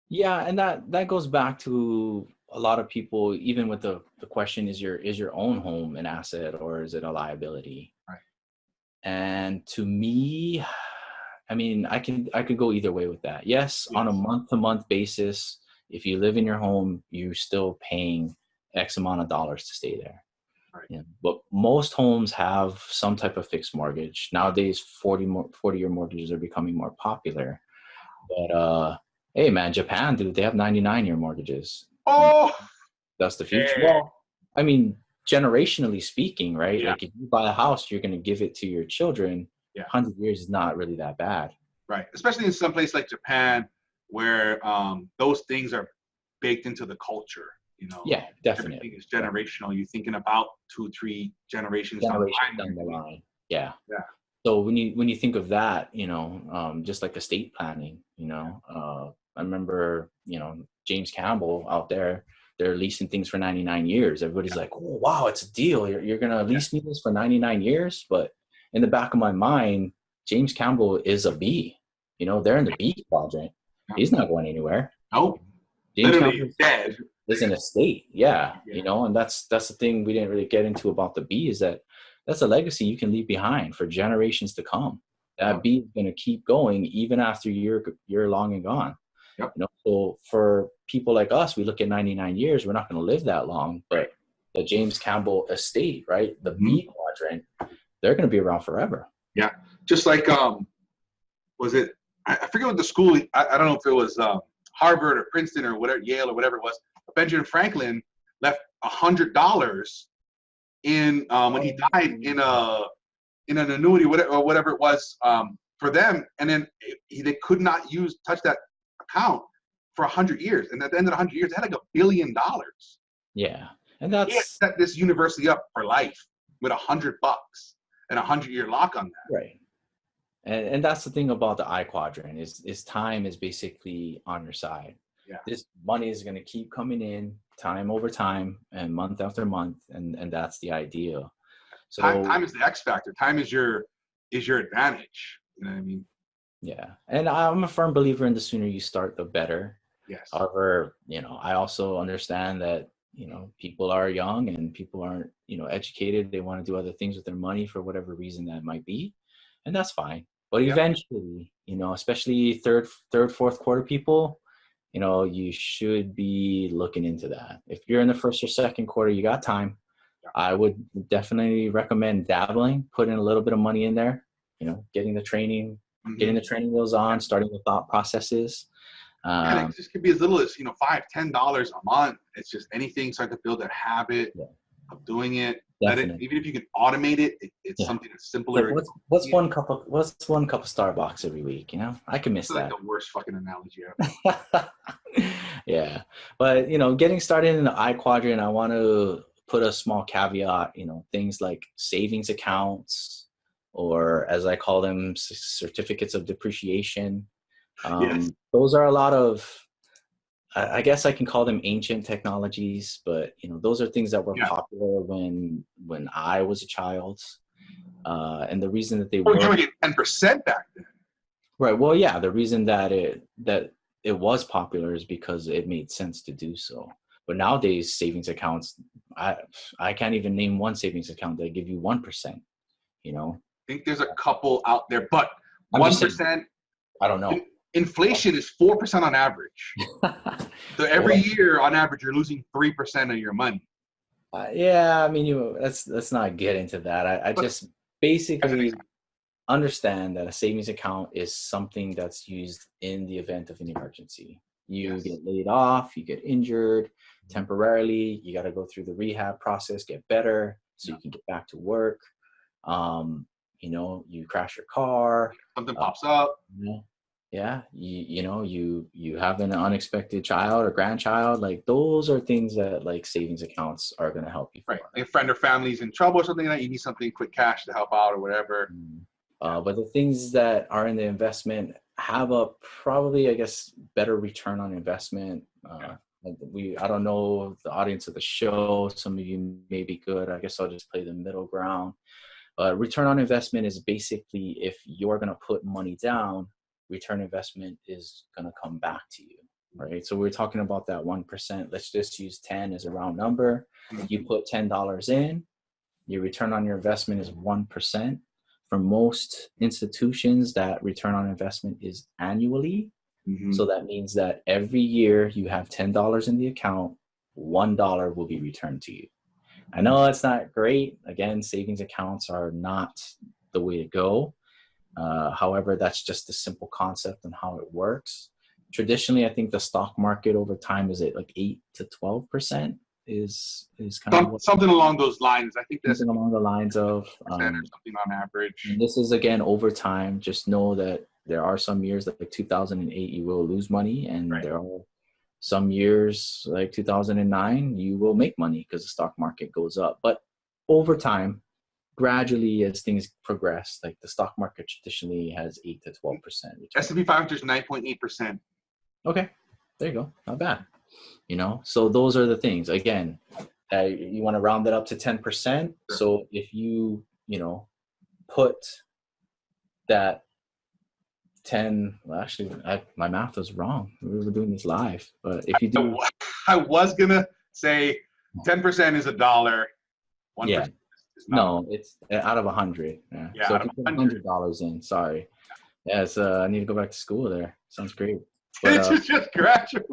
Yeah, and that goes back to a lot of people, even with the question, is your own home an asset or is it a liability? Right. And to me, I mean, I could go either way with that. Yes, on a month-to-month basis, if you live in your home, you're still paying X amount of dollars to stay there. Right. Yeah. But most homes have some type of fixed mortgage. Nowadays, 40-year mortgages are becoming more popular. But hey, man, Japan, dude, they have 99-year mortgages. Oh, that's the future. Yeah. Well, I mean, generationally speaking, right? Yeah. Like if you buy a house, you're going to give it to your children. Yeah. 100 years is not really that bad. Right. Especially in some place like Japan, where those things are baked into the culture. Yeah, definitely. Everything is generational. You're thinking about 2, 3 generations down the line. Yeah. Yeah. So when you think of that, just like estate planning, I remember, James Campbell out there, they're leasing things for 99 years. Everybody's like, oh, wow, it's a deal. You're going to lease me this for 99 years. But in the back of my mind, James Campbell is a B. They're in the B quadrant. He's not going anywhere. Nope. James Literally Campbell dead. is an estate. Yeah. And that's the thing we didn't really get into about the B, is that's a legacy you can leave behind for generations to come. That B is going to keep going even after you're long and gone. Yep. So for people like us, we look at 99 years, we're not going to live that long, but the James Campbell estate, right? The B quadrant, they're going to be around forever. Yeah. Just like, was it, I forget what the school, I don't know if it was Harvard or Princeton or whatever, Yale or whatever it was. Benjamin Franklin left $100 in when he died in an annuity, whatever it was, for them, and then they could not touch that account for 100 years, and at the end of the 100 years, they had like $1 billion. Yeah, and that's, he had set this university up for life with $100 and a 100-year lock on that. Right. And that's the thing about the I quadrant is time is basically on your side. Yeah. This money is going to keep coming in time over time and month after month, and that's the idea. So time is the X factor. Time is your advantage. You know what I mean? Yeah. And I'm a firm believer in the sooner you start, the better. Yes. However, I also understand that, people are young and people aren't, educated. They want to do other things with their money for whatever reason that might be. And that's fine. But eventually, especially third, fourth quarter people, you should be looking into that. If you're in the first or second quarter, you got time. I would definitely recommend dabbling, putting a little bit of money in there, getting the training, getting the training wheels on, starting the thought processes. It just could be as little as, $5, $10 a month. It's just anything, start to build that habit of doing it. Even if you can automate it, it's something that's simpler. Like what's one cup of Starbucks every week? I can miss that. Like the worst fucking analogy ever. Yeah, but getting started in the I quadrant, I want to put a small caveat. Things like savings accounts, or as I call them, certificates of depreciation. Those are a lot of, I guess I can call them ancient technologies, but those are things that were popular when I was a child, and the reason that they were getting 10% back then. Right. Well, yeah, the reason that it was popular is because it made sense to do so. But nowadays, savings accounts, I can't even name one savings account that give you 1%. I think there's a couple out there, but 1%. I don't know. Inflation is 4% on average. So every year, on average, you're losing 3% of your money. Yeah, I mean, let's not get into that. I just basically understand that a savings account is something that's used in the event of an emergency. You get laid off, you get injured temporarily, you got to go through the rehab process, get better so you can get back to work. you crash your car, Something pops up. Yeah, you have an unexpected child or grandchild. Like those are things that like savings accounts are going to help you for. Right. Like a friend or family's in trouble or something like that. You need something quick cash to help out or whatever. But the things that are in the investment have a probably, I guess, better return on investment. I don't know the audience of the show. Some of you may be good. I guess I'll just play the middle ground. Return on investment is basically if you're going to put money down, return investment is going to come back to you, right? So we're talking about that 1%. Let's just use 10 as a round number. You put $10 in, your return on your investment is 1%. For most institutions, that return on investment is annually. So that means that every year you have $10 in the account, $1 will be returned to you. I know it's not great. Again, savings accounts are not the way to go. However, that's just the simple concept and how it works. Traditionally, I think the stock market over time is at like 8 to 12% is kind of something along those lines. I think that's something along the lines of something on average. And this is again over time. Just know that there are some years like 2008 you will lose money, and there are some years like 2009 you will make money because the stock market goes up. But over time, gradually as things progress, like the stock market traditionally has 8 to 12%. S&P 500 is 9.8%. Okay, there you go. Not bad. So those are the things. Again, you want to round it up to 10%. So if you put that 10, well, actually, my math was wrong. We were doing this live, but if you do, I was gonna say 10% is $1. 1% is no, it's out of 100. Yeah, so if you put $100 in, sorry. Yes, I need to go back to school there. Sounds great. But, just graduate.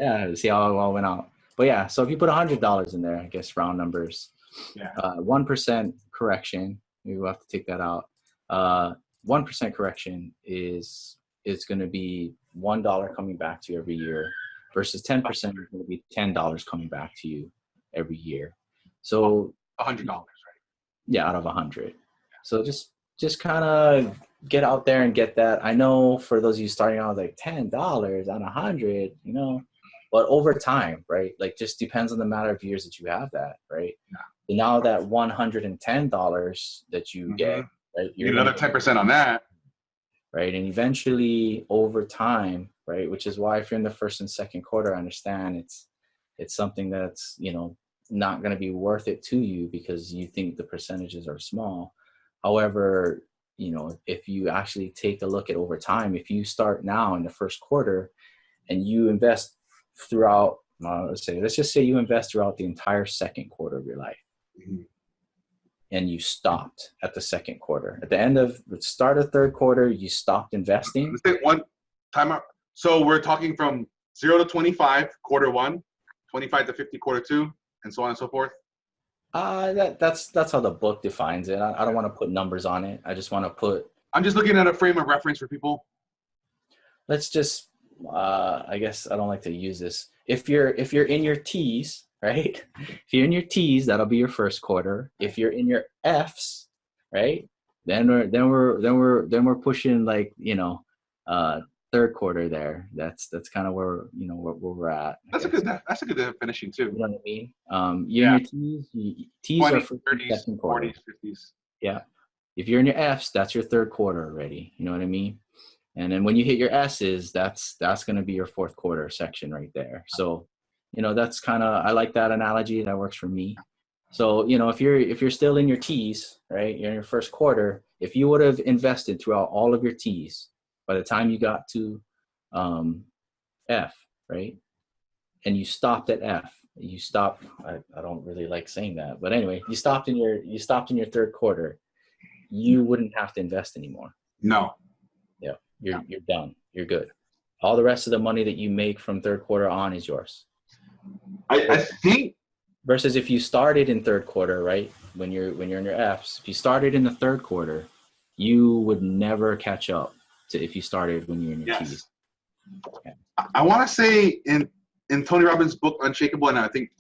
Yeah, see how it all went out. But yeah, so if you put $100 in there, I guess round numbers, 1% correction, we will have to take that out. 1% correction is going to be $1 coming back to you every year, versus 10% is going to be $10 coming back to you every year. So $100, right? Yeah, out of 100. So just kind of get out there and get that. I know for those of you starting out, like $10 on 100, but over time, right? Like just depends on the matter of years that you have that, right? So now that $110 that you get, right? You get another 10% on that. Right. And eventually over time, right? Which is why if you're in the first and second quarter, I understand it's something that's, not going to be worth it to you because you think the percentages are small. However, if you actually take a look at over time, if you start now in the first quarter and you invest throughout, let's just say you invest throughout the entire second quarter of your life, and you stopped at the second quarter. At the end of the start of third quarter, you stopped investing. Let's take one time out. So we're talking from 0 to 25, quarter one, 25 to 50, quarter two, and so on and so forth. That's how the book defines it. I don't want to put numbers on it. I just want to put. I'm just looking at a frame of reference for people. Let's just. I guess I don't like to use this. If you're in your T's, right? If you're in your T's, that'll be your first quarter. If you're in your F's, right? Then we're pushing like third quarter there. That's kind of where where we're at. That's a good finishing too. You know what I mean? You're in your T's 20s, are for 30s, second quarter. 40s, 50s. Yeah. If you're in your F's, that's your third quarter already. You know what I mean? And then when you hit your S's, that's going to be your fourth quarter section right there. So, that's kind of, I like that analogy. That works for me. So, if you're still in your T's, right, you're in your first quarter, if you would have invested throughout all of your T's, by the time you got to F, right, and you stopped at F, I don't really like saying that, but anyway, you stopped in your third quarter, you wouldn't have to invest anymore. No. Yeah, you're done. You're good. All the rest of the money that you make from third quarter on is yours. I think. Versus if you started in third quarter, right, when you're in your F's, if you started in the third quarter, you would never catch up to if you started when you're in your T's. Okay. I want to say in Tony Robbins' book Unshakable, and I think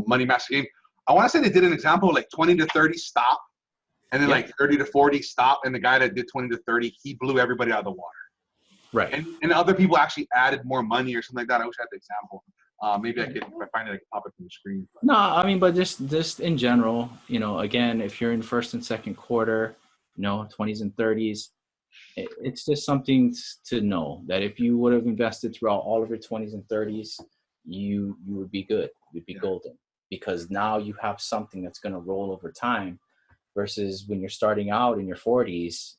Money Master Game, I want to say they did an example like 20 to 30 stop. and then like 30 to 40 stopped, and the guy that did 20 to 30, he blew everybody out of the water. Right. And other people actually added more money or something like that. I wish I had the example. Maybe I could, if I find it, I can pop it from the screen. No, I mean, but just in general, you know, again, if you're in first and second quarter, you know, 20s and 30s, it's just something to know that if you would have invested throughout all of your 20s and 30s, you would be good. You'd be golden, because now you have something that's going to roll over time, versus when you're starting out in your 40s,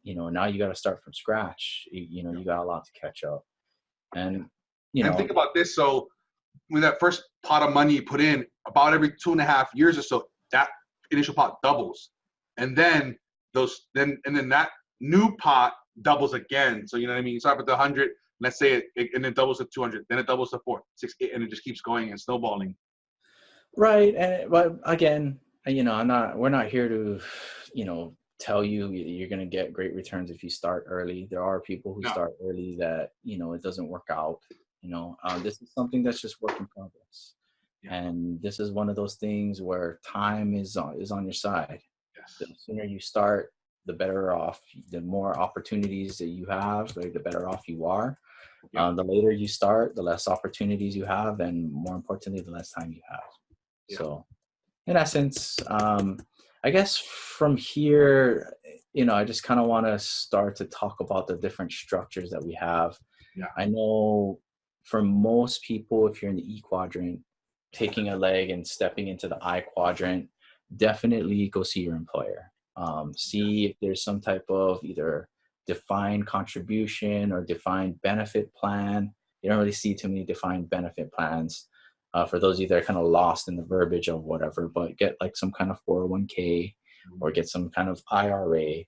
you know, now you got to start from scratch. You know, you got a lot to catch up. And, you know, and think about this. So when that first pot of money you put in, about every 2.5 years or so, that initial pot doubles. And then that new pot doubles again. So, you know what I mean? You start with the 100, let's say and it doubles to 200, then it doubles to 4, 6, 8, and it just keeps going and snowballing. Right. But again, you know, we're not here to, you know, tell you you're going to get great returns if you start early. There are people who start early that, you know, it doesn't work out. You know, this is something that's just work in progress. Yeah. And this is one of those things where time is on your side. Yes. The sooner you start, the better off, the more opportunities that you have, right, the better off you are. Yeah. The later you start, the less opportunities you have, and more importantly, the less time you have. Yeah. So in essence, I guess from here, you know, I just kind of want to start to talk about the different structures that we have. Yeah. I know for most people, if you're in the E Quadrant, taking a leg and stepping into the I Quadrant, definitely go see your employer. See if there's some type of either defined contribution or defined benefit plan. You don't really see too many defined benefit plans. For those of you that are kind of lost in the verbiage of whatever, but get like some kind of 401k or get some kind of IRA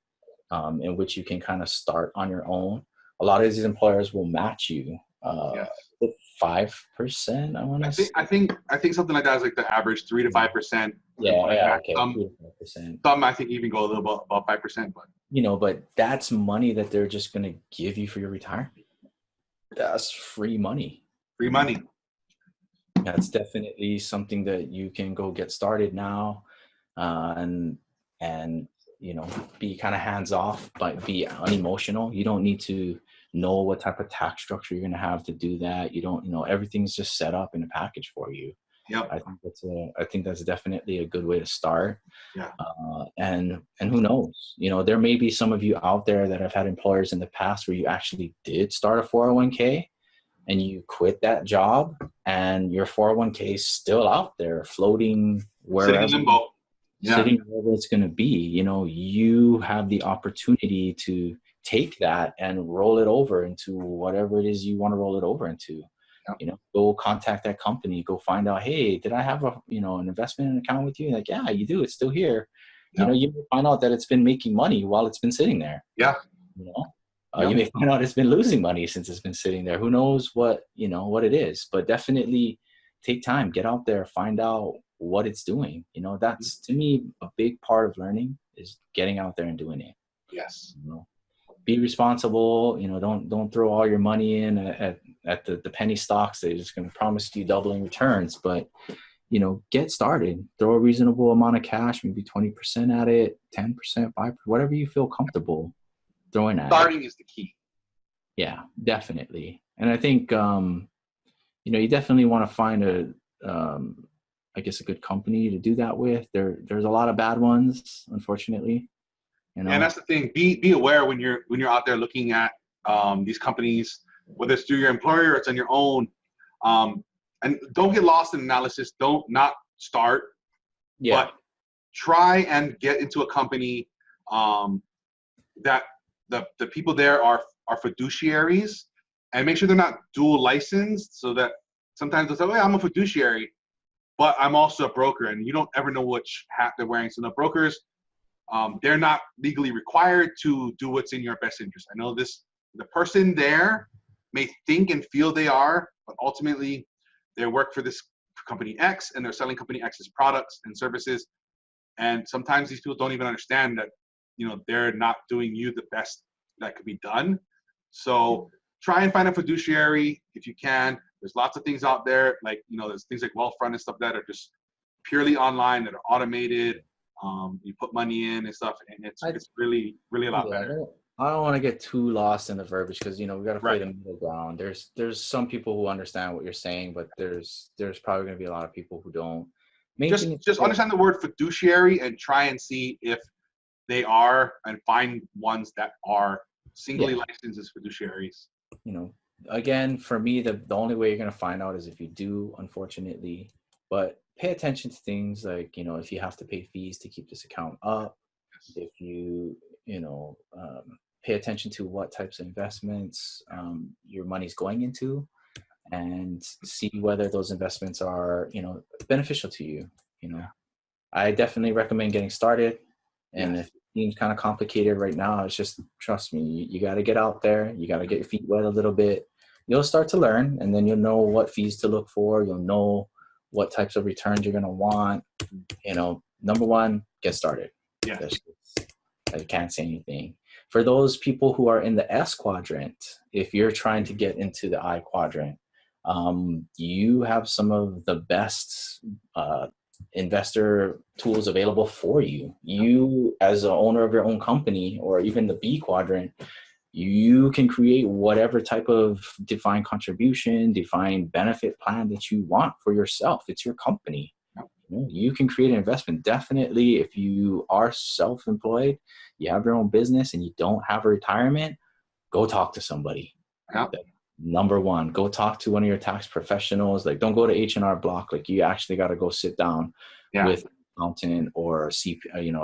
in which you can kind of start on your own. A lot of these employers will match you. Yes. 5%, I want to say. I think something like that is like the average 3 to 5%. Yeah, okay. 3 to 5%. Some I think even go a little above 5%, but you know, but that's money that they're just going to give you for your retirement. That's free money. Free money. That's definitely something that you can go get started now, and you know, be kind of hands off, but be unemotional. You don't need to know what type of tax structure you're going to have to do that. You don't, you know, everything's just set up in a package for you. Yeah, I think that's definitely a good way to start. Yeah, and who knows? You know, there may be some of you out there that have had employers in the past where you actually did start a 401k. And you quit that job, and your 401k is still out there, floating wherever, sitting in limbo. Yeah. Sitting wherever it's going to be. You know, you have the opportunity to take that and roll it over into whatever it is you want to roll it over into. Yeah. You know, go contact that company, go find out, hey, did I have an investment account with you? Like, yeah, you do. It's still here. Yeah. You know, you find out that it's been making money while it's been sitting there. Yeah. You know. You may find out it's been losing money since it's been sitting there. Who knows what it is, but definitely take time, get out there, find out what it's doing. You know, that's to me a big part of learning is getting out there and doing it. Yes. You know, be responsible. You know, don't throw all your money in at the penny stocks. They're just going to promise you doubling returns, but you know, get started. Throw a reasonable amount of cash, maybe 20% at it, 10%, 5%, whatever you feel comfortable. Starting is the key. Yeah, definitely. And I think, you know, you definitely want to find I guess a good company to do that with. There's a lot of bad ones, unfortunately. You know? And that's the thing. Be aware when you're out there looking at these companies, whether it's through your employer or it's on your own. And don't get lost in analysis. Don't not start. Yeah. But try and get into a company that the people there are fiduciaries, and make sure they're not dual licensed, so that sometimes they'll say, "Hey, I'm a fiduciary, but I'm also a broker," and you don't ever know which hat they're wearing. So the brokers, they're not legally required to do what's in your best interest. I know the person there may think and feel they are, but ultimately they work for this company X and they're selling company X's products and services. And sometimes these people don't even understand that, you know, they're not doing you the best that could be done. So try and find a fiduciary if you can. There's lots of things out there, like, you know, there's things like Wealthfront and stuff that are just purely online, that are automated. You put money in and stuff, and it's really a lot better. I don't want to get too lost in the verbiage because we got to play Right. the middle ground. There's some people who understand what you're saying, but there's probably going to be a lot of people who don't. Just understand the word fiduciary and try and see if they are, and find ones that are singly licensed as fiduciaries. Again, for me, the only way you're going to find out is if you do, unfortunately. But pay attention to things like, if you have to pay fees to keep this account up, if you, pay attention to what types of investments your money's going into, and see whether those investments are, beneficial to you. I definitely recommend getting started. And if it seems kind of complicated right now, it's just, trust me, you got to get out there. You got to get your feet wet a little bit. You'll start to learn, and then you'll know what fees to look for. You'll know what types of returns you're going to want. Number one, get started. Yeah. I can't say anything. For those people who are in the S quadrant, if you're trying to get into the I quadrant, you have some of the best investor tools available for you. You, as an owner of your own company, or even the B quadrant, you can create whatever type of defined contribution, defined benefit plan that you want for yourself. It's your company. You can create an investment. Definitely, if you are self-employed, you have your own business, and you don't have a retirement, go talk to somebody. Yeah. Number one, go talk to one of your tax professionals. Like, don't go to H&R Block. Like, you actually got to go sit down with an accountant or a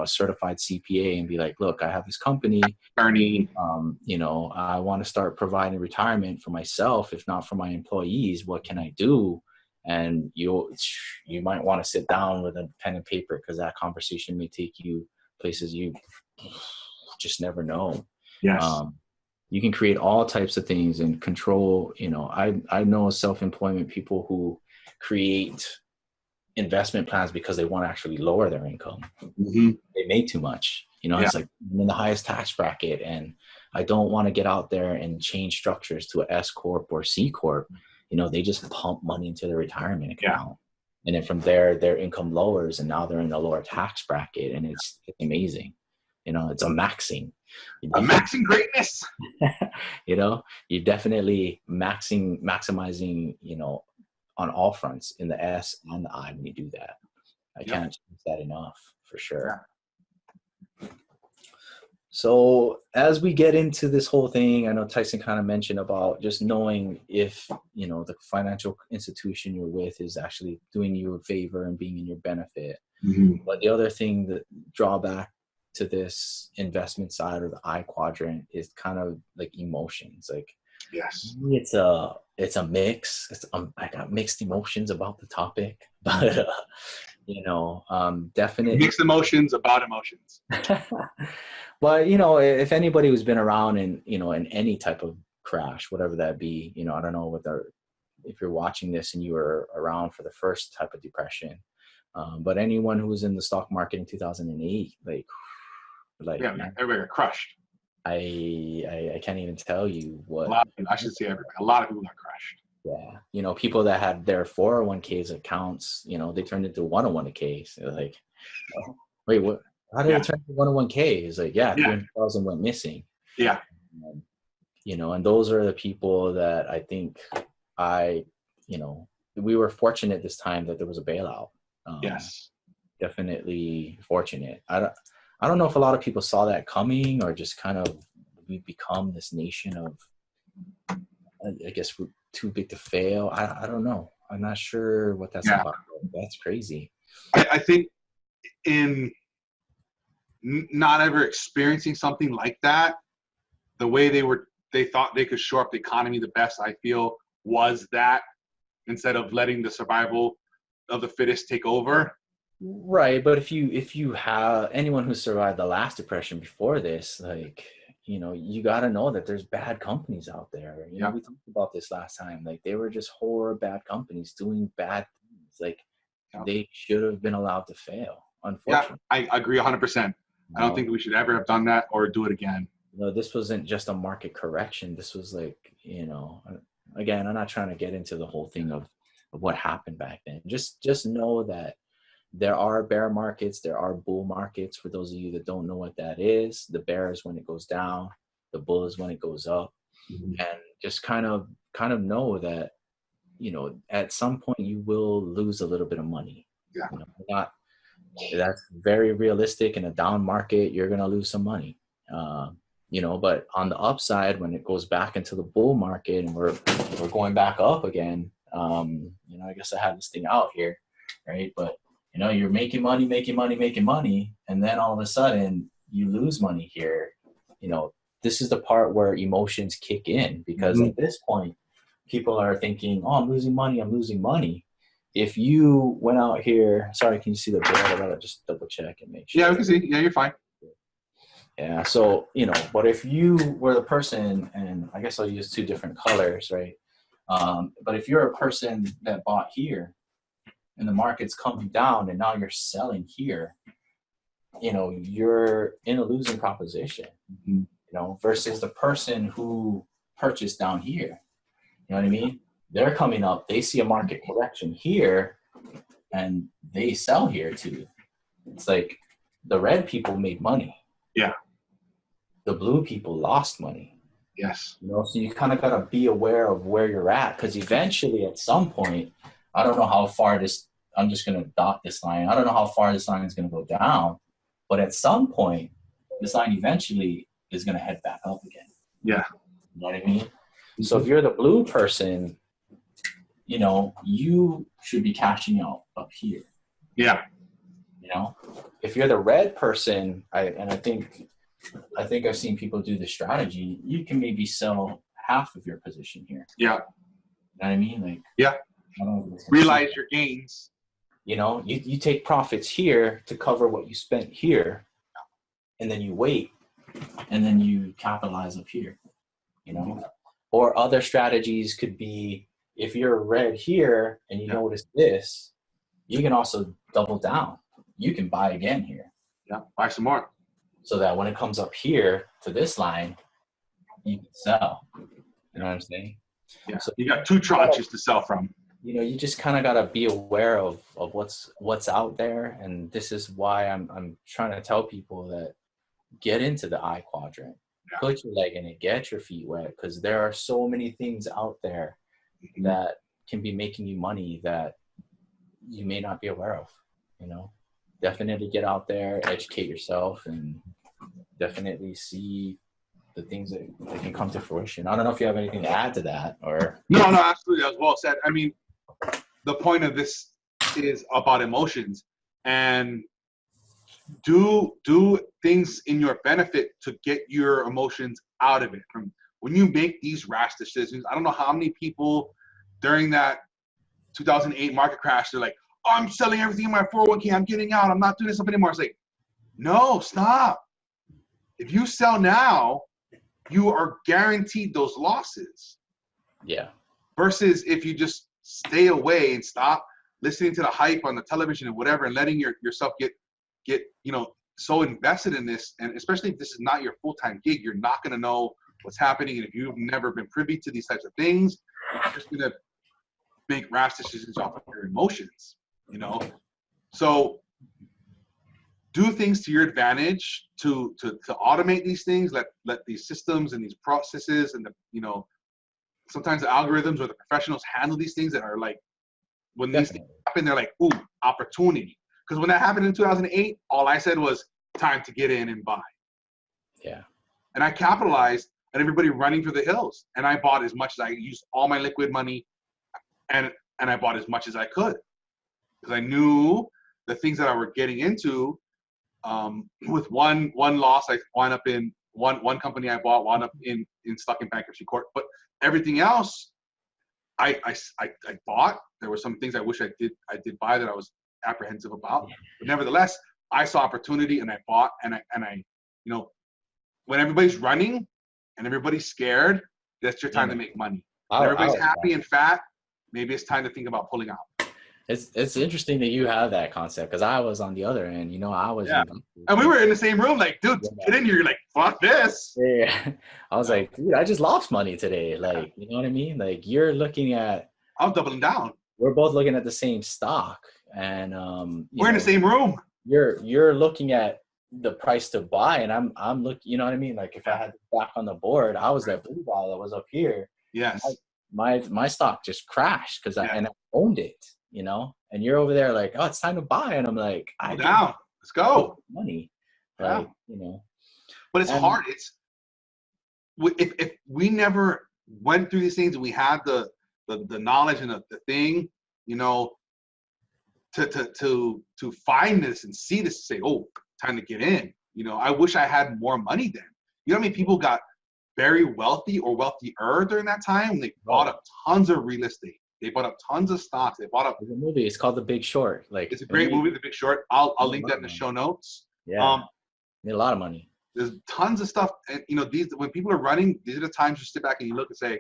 certified CPA and be like, look, I have this company. Attorney. I want to start providing retirement for myself, if not for my employees. What can I do? And you might want to sit down with a pen and paper, because that conversation may take you places you just never know. Yes. You can create all types of things and control. I know self-employment people who create investment plans because they want to actually lower their income. Mm-hmm. They make too much. It's like, I'm in the highest tax bracket, and I don't want to get out there and change structures to a S Corp or C Corp. They just pump money into their retirement account. And then from there, their income lowers, and now they're in the lower tax bracket, and it's amazing. It's a maxing. A maxing greatness. You're definitely maximizing, on all fronts, in the S and the I, when you do that. I can't stress that enough, for sure. Yeah. So as we get into this whole thing, I know Tyson kind of mentioned about just knowing if, the financial institution you're with is actually doing you a favor and being in your benefit. Mm-hmm. But the other thing, the drawback to this investment side, or the I quadrant, is kind of like emotions. Like, it's a mix. I got mixed emotions about the topic, but definitely mixed emotions about emotions. But if anybody who's been around in any type of crash, whatever that be, I don't know if you're watching this and you were around for the first type of depression, but anyone who was in the stock market in 2008, everybody got crushed. I can't even tell you what. I should say everybody. A lot of people got crushed. Yeah, people that had their 401ks accounts, they turned into 101ks. They're like, oh, wait, what? How did it turn to 101k? It's like, 300,000 went missing. Yeah. And those are the people that I think we were fortunate this time that there was a bailout. Definitely fortunate. I don't know if a lot of people saw that coming, or just kind of, we've become this nation of, I guess, we're too big to fail. I don't know. I'm not sure what that's about. That's crazy. I think in not ever experiencing something like that, the way they thought they could shore up the economy the best, I feel, was that, instead of letting the survival of the fittest take over. Right, but if you have anyone who survived the last depression before this, like, you got to know that there's bad companies out there. We talked about this last time. Like, they were just horror bad companies doing bad things. Like, they should have been allowed to fail, unfortunately. I agree 100%. I don't think we should ever have done that or do it again. This wasn't just a market correction. This was like, again, I'm not trying to get into the whole thing of what happened back then. Just know that, there are bear markets, there are bull markets. For those of you that don't know what that is, the bear is when it goes down, the bull is when it goes up. And just kind of know that, you know, at some point you will lose a little bit of money. Yeah. You know, that's very realistic. In a down market, you're going to lose some money. You know, but on the upside, when it goes back into the bull market and we're going back up again, you know, I guess I have this thing out here, right? But, you know, you're making money, and then all of a sudden you lose money here. You know, this is the part where emotions kick in, because at this point, people are thinking, oh, I'm losing money. If you went out here, sorry, can you see the bill? I gotta just double check and make sure. Yeah, we can see. Yeah, you're fine. Yeah, so, you know, but if you were the person, and I guess I'll use two different colors, right? But if you're a person that bought here and the market's coming down and now you're selling here, you know, you're in a losing proposition, you know, versus the person who purchased down here. You know what I mean? They're coming up, they see a market correction here and they sell here too. It's like the red people made money. Yeah. The blue people lost money. Yes. You know, so you kind of got to be aware of where you're at, because eventually at some point, I don't know how far this, I'm just going to dot this line. I don't know how far this line is going to go down, but at some point, this line eventually is going to head back up again. Yeah. You know what I mean? So if you're the blue person, you know, you should be cashing out up here. Yeah. You know, if you're the red person, I think I've seen people do the strategy. You can maybe sell half of your position here. Yeah. You know what I mean? Like, yeah. Realize your gains. You know, you take profits here to cover what you spent here, and then you wait, and then you capitalize up here, you know? Or other strategies could be, if you're red here and you notice this, you can also double down. You can buy again here. Yeah, buy some more. So that when it comes up here to this line, you can sell. You know what I'm saying? Yeah. So you got two tranches to sell from. You know, you just kind of got to be aware of what's out there. And this is why I'm trying to tell people that get into the I Quadrant. Yeah. Put your leg in it, get your feet wet, because there are so many things out there that can be making you money that you may not be aware of. You know, definitely get out there, educate yourself, and definitely see the things that can come to fruition. I don't know if you have anything to add to that, or no, absolutely, that was well said. I mean, the point of this is about emotions, and do things in your benefit to get your emotions out of it. From when you make these rash decisions, I don't know how many people during that 2008 market crash, they're like, oh, I'm selling everything in my 401k, I'm getting out, I'm not doing this stuff anymore. It's like, no, stop. If you sell now, you are guaranteed those losses. Yeah. Versus if you just stay away and stop listening to the hype on the television and whatever, and letting yourself get you know, so invested in this, and especially if this is not your full-time gig, you're not going to know what's happening. And if you've never been privy to these types of things, you're just going to make rash decisions off of your emotions, you know? So do things to your advantage to automate these things. Let these systems and these processes and the, you know, sometimes the algorithms or the professionals handle these things that are like, when these things happen, they're like, ooh, opportunity. Because when that happened in 2008, all I said was time to get in and buy. Yeah. And I capitalized on everybody running for the hills. And I bought as much as I used all my liquid money, and I bought as much as I could. Because I knew the things that I were getting into, with one loss, I wound up in one company I bought, wound up in stuck in bankruptcy court. But everything else I bought. There were some things I wish I did buy that I was apprehensive about, but nevertheless, I saw opportunity and I bought, and I, you know, when everybody's running and everybody's scared, that's your time to make money. When everybody's happy and fat, maybe it's time to think about pulling out. It's interesting that you have that concept, because I was on the other end. You know, I was. Yeah. And we were in the same room, like, dude, get in here. You're like, fuck this. Yeah. I was like, dude, I just lost money today. Like, you know what I mean? Like, you're looking at. I'm doubling down. We're both looking at the same stock, and we're in the same room. You're looking at the price to buy, and I'm looking, you know what I mean? Like if I had back on the board, I was that blue ball that was up here. Yes. My stock just crashed because I owned it, you know, and you're over there like, oh, it's time to buy. And I'm like, let's go. Money. Like, you know, but it's hard. It's, if we never went through these things and we had the knowledge and the thing, you know, to find this and see this, say, oh, time to get in. You know, I wish I had more money then. You know how many people got very wealthy or wealthier during that time? They bought up tons of real estate. They bought up tons of stocks. They bought up. There's a movie. It's called The Big Short. Like, it's a great movie, The Big Short. I'll link that in the show notes. Yeah. Made a lot of money. There's tons of stuff, and you know, when people are running, these are the times you sit back and you look and say,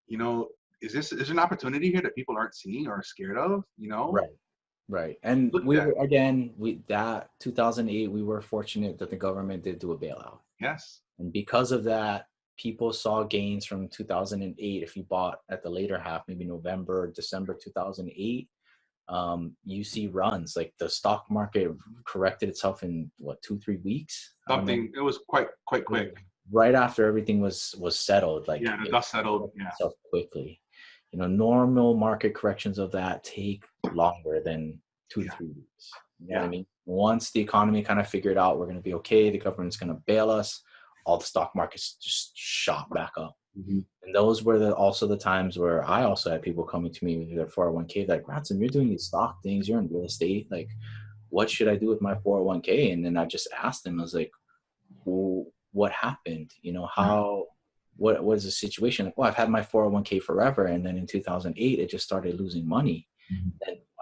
you know, is there an opportunity here that people aren't seeing or are scared of? You know, right. And that 2008, we were fortunate that the government did do a bailout. Yes. And because of that, people saw gains from 2008. If you bought at the later half, maybe November, December 2008. You see runs like the stock market corrected itself in what, 2-3 weeks. Something. It was quite quick. Right after everything was settled, like the dust settled. Itself quickly. You know, normal market corrections of that take longer than 2 to 3 weeks. You know what I mean? Once the economy kind of figured out we're going to be okay, the government's going to bail us, all the stock markets just shot back up. Mm-hmm. And those were also the times where I also had people coming to me with their 401k, like, Ransom, you're doing these stock things, you're in real estate, like, what should I do with my 401k? And then I just asked them, I was like, well, what happened? You know, what was the situation? Like, well, I've had my 401k forever, and then in 2008 it just started losing money. Mm-hmm.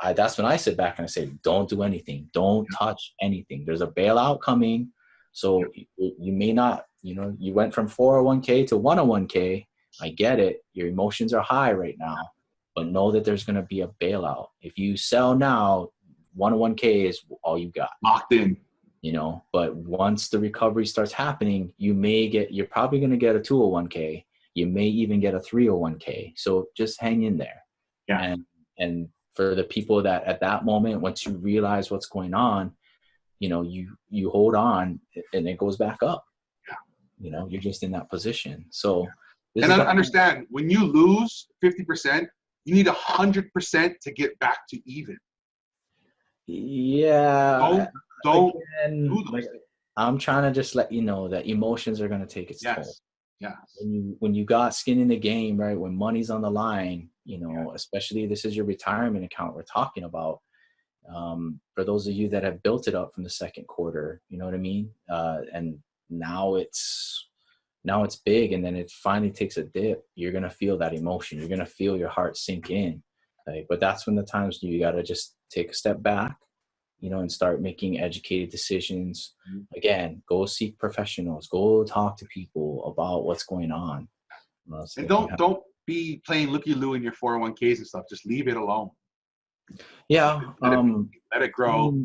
And that's when I sit back and I say, don't do anything, don't touch anything. There's a bailout coming. So you may not, you know, you went from 401k to 101k. I get it. Your emotions are high right now, but know that there's going to be a bailout. If you sell now, 101k is all you got. Locked in. You know, but once the recovery starts happening, you're probably going to get a 201k. You may even get a 301k. So just hang in there. Yeah. And for the people that at that moment, once you realize what's going on, you know, you hold on and it goes back up. Yeah. You know, you're just in that position. So, and understand, when you lose 50%, you need 100% to get back to even. Yeah. Don't Again, do those like, I'm trying to just let you know that emotions are going to take its toll. Yeah. When you got skin in the game, right? When money's on the line, you know, especially this is your retirement account we're talking about. For those of you that have built it up from the second quarter, you know what I mean? And now it's big, and then it finally takes a dip. You're going to feel that emotion. You're going to feel your heart sink in. Like, but that's when the times you got to just take a step back, you know, and start making educated decisions. Mm-hmm. Again, go seek professionals, go talk to people about what's going on. And don't be playing looky-loo in your 401ks and stuff. Just leave it alone. Yeah. Let it grow.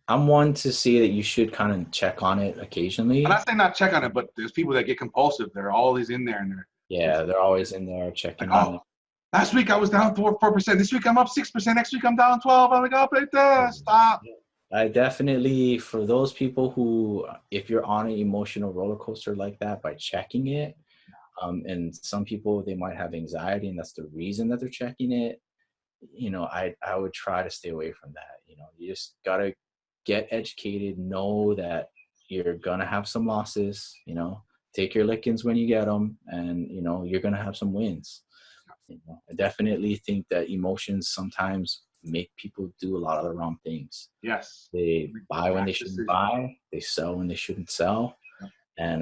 I'm one to see that you should kind of check on it occasionally. I'm not saying not check on it, but there's people that get compulsive. They're always in there, and they're always in there checking like, on it. Last week I was down 4%. This week I'm up 6%. Next week I'm down 12%. I'm like, oh, play this. Stop. I definitely, for those people who, if you're on an emotional roller coaster like that, by checking it, and some people, they might have anxiety, and that's the reason that they're checking it. You know, I would try to stay away from that. You know, you just gotta get educated, know that you're gonna have some losses, you know, take your lickings when you get them, and, you know, you're gonna have some wins. You know, I definitely think that emotions sometimes make people do a lot of the wrong things. Yes. They buy when they shouldn't buy, they sell when they shouldn't sell. And,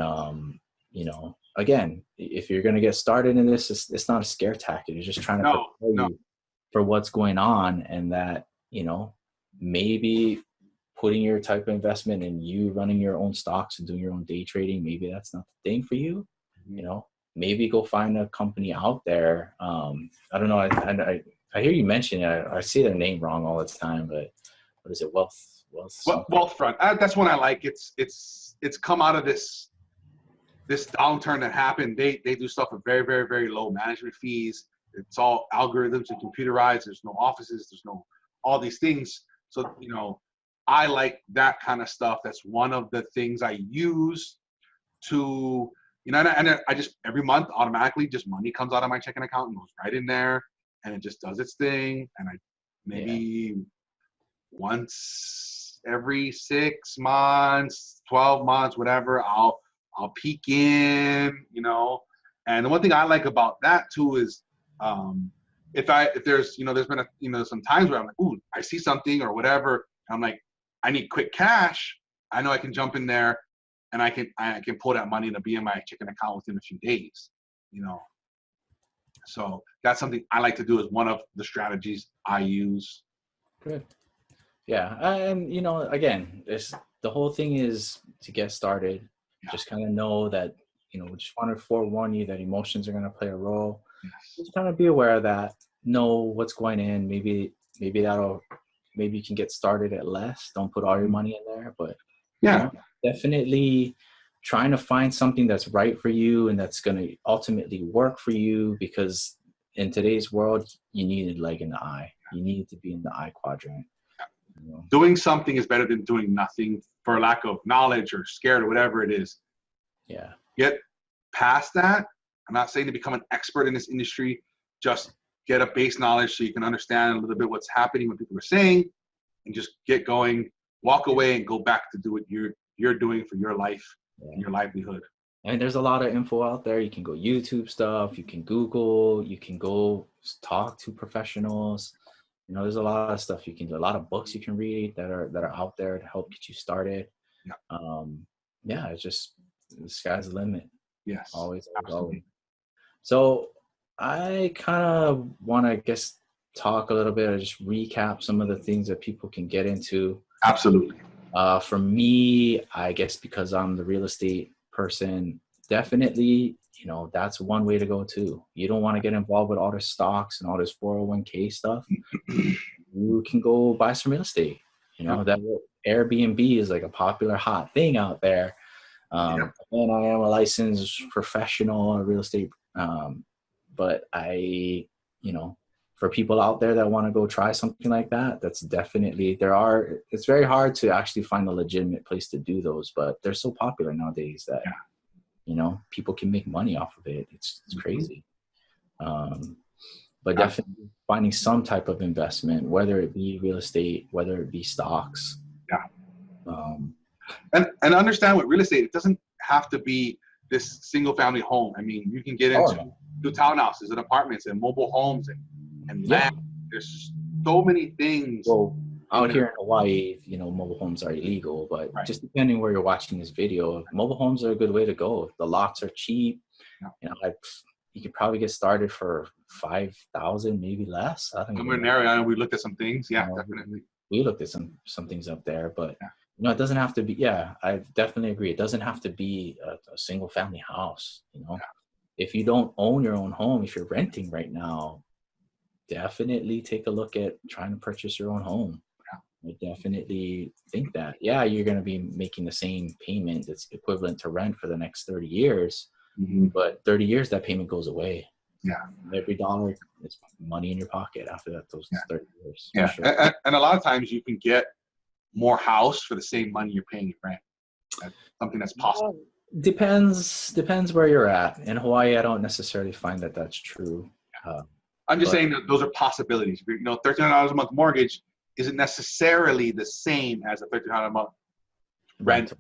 you know, again, if you're gonna get started in this, it's not a scare tactic. You're just trying to prepare you for what's going on, and that, you know, maybe putting your type of investment and you running your own stocks and doing your own day trading, maybe that's not the thing for you. Mm-hmm. You know, maybe go find a company out there. I don't know. I hear you mention it. I say their name wrong all the time, but what is it? Wealthfront. That's one I like. It's come out of this downturn that happened. They do stuff with very, very, very low management fees. It's all algorithms and computerized. There's no offices. There's no all these things. So, I like that kind of stuff. That's one of the things I use to, and I just, every month automatically just money comes out of my checking account and goes right in there, and it just does its thing. And I maybe once every 6 months, 12 months, whatever, I'll peek in, And the one thing I like about that too is, if there's, there's been some times where I'm like, ooh, I see something or whatever, and I'm like, I need quick cash. I know I can jump in there and I can pull that money to be in my checking account within a few days, So that's something I like to do, is one of the strategies I use. Good. Yeah. And, again, the whole thing is to get started. Yeah. Just kind of know that, we just want to forewarn you that emotions are going to play a role. Yes. Just kind of be aware of that. Know what's going in. Maybe you can get started at less. Don't put all your money in there, but definitely trying to find something that's right for you and that's going to ultimately work for you, because in today's world, you need a leg in the eye. You need to be in the I quadrant. Doing something is better than doing nothing for lack of knowledge or scared or whatever it is. Yeah. Get past that. I'm not saying to become an expert in this industry. Just get a base knowledge so you can understand a little bit what's happening, what people are saying, and just get going, walk away, and go back to do what you're doing for your life and your livelihood. And there's a lot of info out there. You can go YouTube stuff, you can Google, you can go talk to professionals. There's a lot of stuff you can do, a lot of books you can read that are out there to help get you started. Yeah. It's just, the sky's the limit. Yes. Always. So I kind of want to, talk a little bit or just recap some of the things that people can get into. Absolutely. For me, I guess because I'm the real estate person, definitely, that's one way to go too. You don't want to get involved with all the stocks and all this 401k stuff. You can go buy some real estate. That Airbnb is like a popular hot thing out there. And I am a licensed professional in real estate. But for people out there that want to go try something like that, that's definitely, it's very hard to actually find a legitimate place to do those, but they're so popular nowadays that, people can make money off of it. It's crazy. But definitely finding some type of investment, whether it be real estate, whether it be stocks. And understand with real estate, it doesn't have to be this single family home. I mean, you can get into townhouses and apartments and mobile homes and land. There's so many things. Well, out here in Hawaii, mobile homes are illegal, but just depending where you're watching this video, mobile homes are a good way to go. The lots are cheap. You could probably get started for $5,000, maybe less. Somewhere in the area, we looked at some things. Yeah, definitely. We looked at some things up there, but it doesn't have to be. Yeah, I definitely agree. It doesn't have to be a single family house. If you don't own your own home, if you're renting right now, definitely take a look at trying to purchase your own home. I definitely think that, you're going to be making the same payment that's equivalent to rent for the next 30 years. Mm-hmm. But 30 years, that payment goes away. Yeah. Every dollar is money in your pocket after that, those 30 years. Yeah. Sure. And a lot of times you can get more house for the same money you're paying in rent. That's something that's possible. Depends where you're at. In Hawaii, I don't necessarily find that that's true. I'm just saying that those are possibilities. $1,300 a month mortgage isn't necessarily the same as a $1,300 a month rent.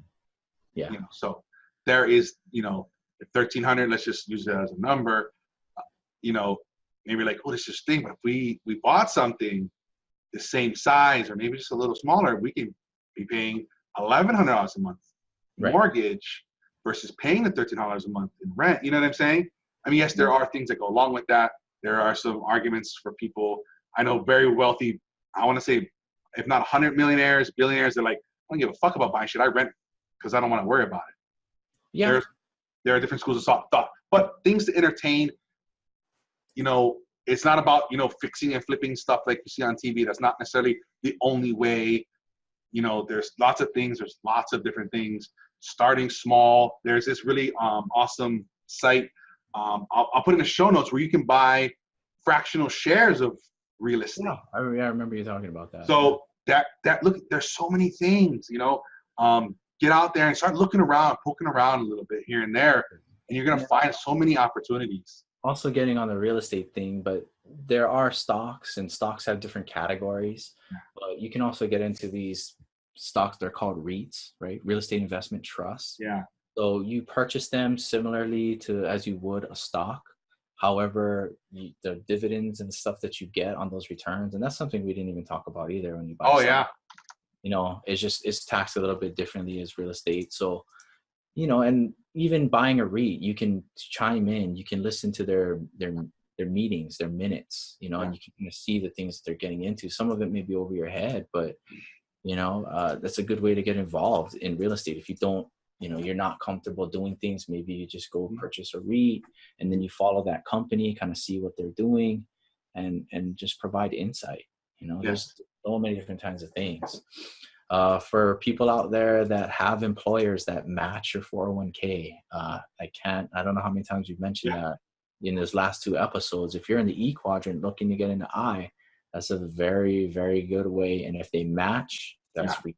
Yeah. So there is, if $1,300, let's just use it as a number, maybe like, this is thing, but if we bought something the same size or maybe just a little smaller, we can be paying $1,100 a month mortgage versus paying the $1,300 a month in rent. You know what I'm saying? I mean, yes, there are things that go along with that. There are some arguments for people. I know very wealthy, I want to say, if not 100 millionaires, billionaires, they're like, I don't give a fuck about buying shit. I rent because I don't want to worry about it. Yeah. There are different schools of thought. But things to entertain, it's not about, fixing and flipping stuff like you see on TV. That's not necessarily the only way. There's lots of things. There's lots of different things. Starting small. There's this really awesome site. I'll put in the show notes where you can buy fractional shares of real estate. Yeah, I remember you talking about that. So that look, there's so many things, you know. Get out there and start looking around, poking around a little bit here and there, and you're gonna find so many opportunities. Also getting on the real estate thing, but there are stocks, and stocks have different categories. But you can also get into these stocks. They're called REITs, right? Real estate investment trusts. Yeah. So you purchase them similarly to as you would a stock. However, the dividends and stuff that you get on those returns, and that's something we didn't even talk about either when you buy. Oh, stock. yeah. You know, it's taxed a little bit differently as real estate. So, you know, and even buying a REIT, you can chime in, you can listen to their meetings, their minutes, you know, and you can kind of see the things that they're getting into. Some of it may be over your head, but, you know, that's a good way to get involved in real estate. If you don't, you know, you're not comfortable doing things, maybe you just go purchase a REIT and then you follow that company, kind of see what they're doing and just provide insight. You know, there's so many different kinds of things. For people out there that have employers that match your 401k, I don't know how many times you've mentioned that in those last 2 episodes. If you're in the E quadrant looking to get into I, that's a very, very good way. And if they match, that's free.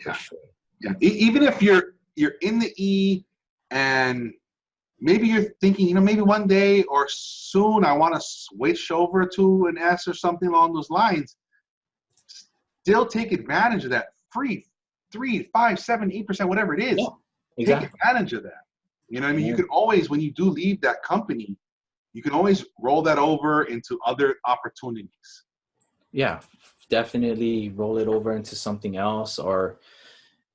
For sure. Yeah. Even if you're in the E and maybe you're thinking, you know, maybe one day or soon I want to switch over to an S or something along those lines, still take advantage of that free 3, 5, 7, 8%, whatever it is. Take advantage of that. You know what I mean? You can always, when you do leave that company, you can always roll that over into other opportunities. Yeah, definitely roll it over into something else.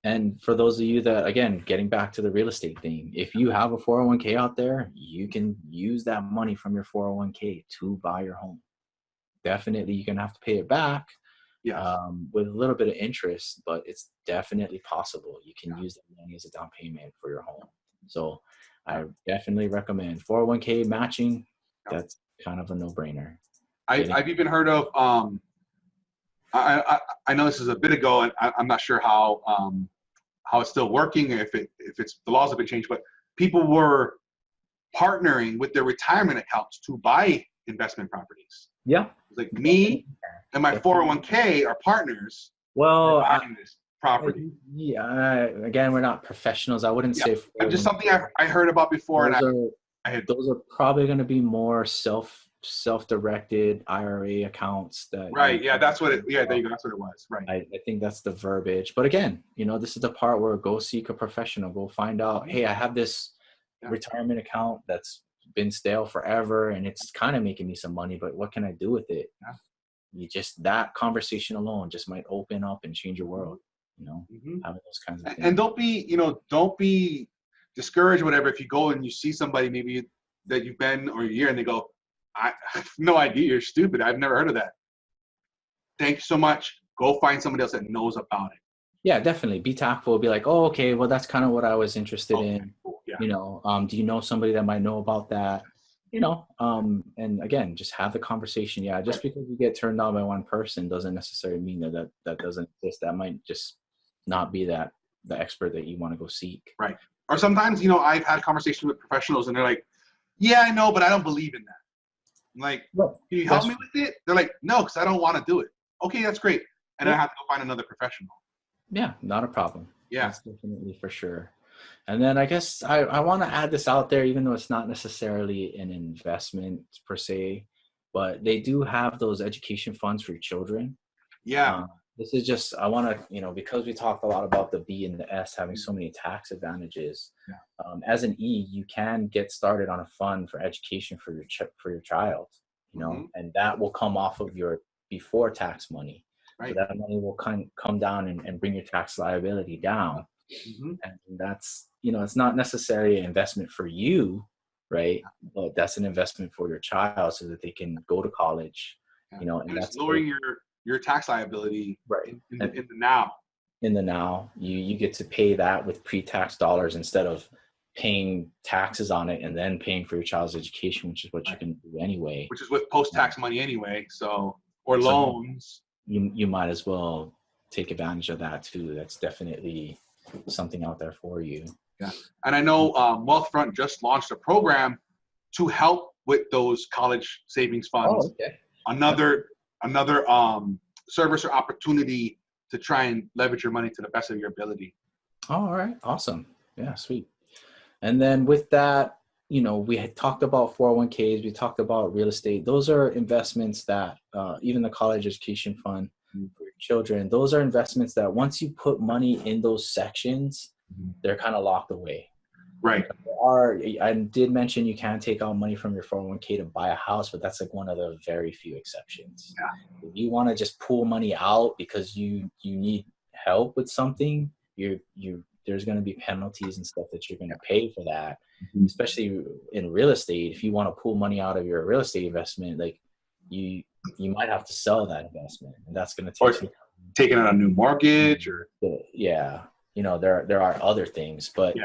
And for those of you that, again, getting back to the real estate thing, if you have a 401k out there, you can use that money from your 401k to buy your home. Definitely, you're going to have to pay it back with a little bit of interest, but it's definitely possible. You can use that money as a down payment for your home. So I definitely recommend 401k matching. That's kind of a no-brainer. I've even heard of, I know this is a bit ago, and I'm not sure how it's still working, if it's the laws have been changed, but people were partnering with their retirement accounts to buy investment properties. Yeah. Like me and my 401k are partners. Well, buying this property. Again, we're not professionals. I wouldn't say just something I heard about before. Those are probably going to be more self-directed IRA accounts. That's what it. Yeah, there you go. That's what it was. Right. I think that's the verbiage. But again, you know, this is the part where go seek a professional. Go find out. Hey, I have this retirement account that's been stale forever, and it's kind of making me some money. But what can I do with it? That conversation alone just might open up and change your world. You know, having those kinds of things. And don't be discouraged, whatever. If you go and you see somebody maybe that you've been or a year, and they go, I have no idea, you're stupid, I've never heard of that. Thank you so much. Go find somebody else that knows about it. Yeah, definitely. Be tactful. Be like, oh, okay, well, that's kind of what I was interested in. Cool. Yeah. You know, do you know somebody that might know about that? You know, and again, just have the conversation. Yeah, just because you get turned on by one person doesn't necessarily mean that doesn't exist. That might just not be the expert that you want to go seek. Right. Or sometimes, you know, I've had conversations with professionals and they're like, yeah, I know, but I don't believe in that. I'm like, can you help me with it? They're like, no, because I don't want to do it. Okay, that's great. And I have to go find another professional. Yeah, not a problem. Yeah. That's definitely for sure. And then I guess I want to add this out there, even though it's not necessarily an investment per se, but they do have those education funds for children. Yeah. This is just, I want to, you know, because we talked a lot about the B and the S having so many tax advantages. As an E, you can get started on a fund for education for your child, you know, and that will come off of your before tax money. Right. So that money will come down and bring your tax liability down. And that's, you know, it's not necessarily an investment for you, right? But that's an investment for your child so that they can go to college, you know, and that's lowering your tax liability in the now. In the now, you get to pay that with pre-tax dollars instead of paying taxes on it and then paying for your child's education, which is what you can do anyway. Which is with post-tax money anyway, or loans. You might as well take advantage of that too. That's definitely something out there for you. Yeah, and I know Wealthfront just launched a program to help with those college savings funds. Oh, okay. another service or opportunity to try and leverage your money to the best of your ability. All right. Awesome. Yeah, sweet. And then with that, we had talked about 401ks, we talked about real estate. Those are investments that even the college education fund for your children, those are investments that once you put money in those sections, they're kind of locked away. Right. I did mention you can take out money from your 401k to buy a house, but that's like one of the very few exceptions. Yeah. If you want to just pull money out because you need help with something, there's going to be penalties and stuff that you're going to pay for that. Especially in real estate. If you want to pull money out of your real estate investment, like you might have to sell that investment, and that's going to take some time. Taking out a new mortgage or yeah, there are other things, but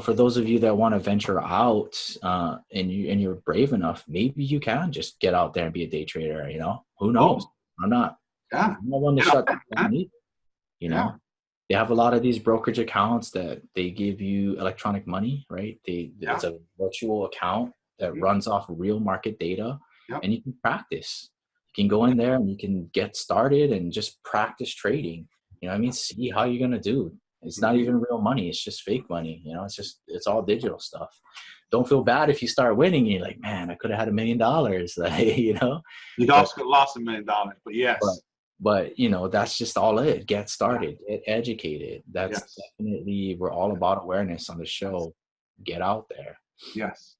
for those of you that want to venture out and you're brave enough, maybe you can just get out there and be a day trader. Who knows? I'm not one to shut down either. They have a lot of these brokerage accounts that they give you electronic money, right? It's a virtual account that runs off real market data, and you can practice. You can go in there and you can get started and just practice trading. See how you're going to do. It's not even real money. It's just fake money. It's all digital stuff. Don't feel bad if you start winning and you're like, man, I could have had $1 million. You also could have lost $1 million, but yes. But that's just all it. Get started, get educated. That's definitely, we're all about awareness on the show. Get out there. Yes.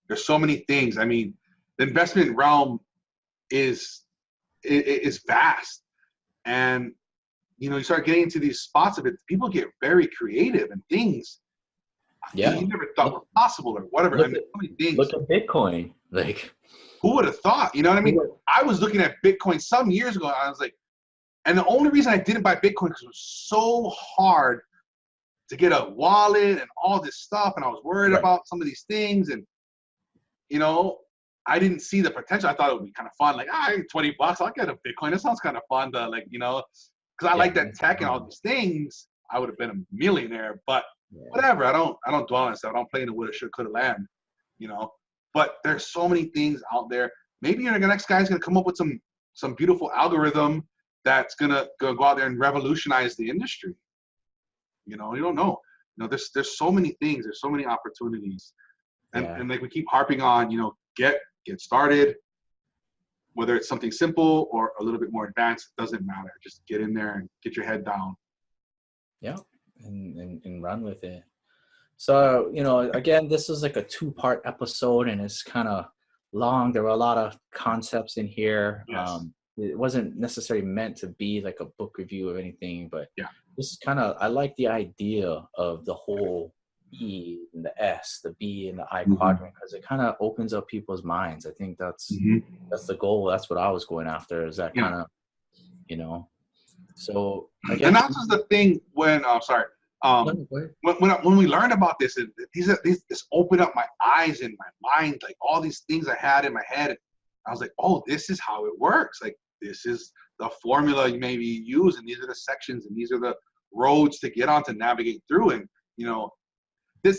There's so many things. I mean, the investment realm is vast. And, you start getting into these spots of it, people get very creative and things you never thought were possible or whatever. So many things. Look at Bitcoin. Like, who would have thought? You know what I mean? I was looking at Bitcoin some years ago, and I was like, and the only reason I didn't buy Bitcoin because it was so hard to get a wallet and all this stuff, and I was worried about some of these things, and I didn't see the potential. I thought it would be kind of fun, like $20, I'll get a Bitcoin. That sounds kind of fun to because I like that tech and all these things. I would have been a millionaire, but whatever. I don't dwell on that stuff. I don't play in the woulda, shoulda, coulda land, But there's so many things out there. Maybe the next guy's gonna come up with some beautiful algorithm that's gonna go out there and revolutionize the industry. You don't know. There's so many things. There's so many opportunities, and like we keep harping on. Get started. Whether it's something simple or a little bit more advanced, it doesn't matter. Just get in there and get your head down. Yeah, and run with it. So again, this is like a 2-part episode, and it's kind of long. There were a lot of concepts in here. Yes. It wasn't necessarily meant to be like a book review of anything, but this is I like the idea of the whole E and the S, the B and the I quadrant, because it kind of opens up people's minds. I think that's the goal. That's what I was going after, is that kind of, so again. And that's just the thing when, when we learned about this, this opened up my eyes and my mind, like all these things I had in my head. I was like, oh, this is how it works. Like, this is the formula you maybe use, and these are the sections, and these are the roads to get on to navigate through. And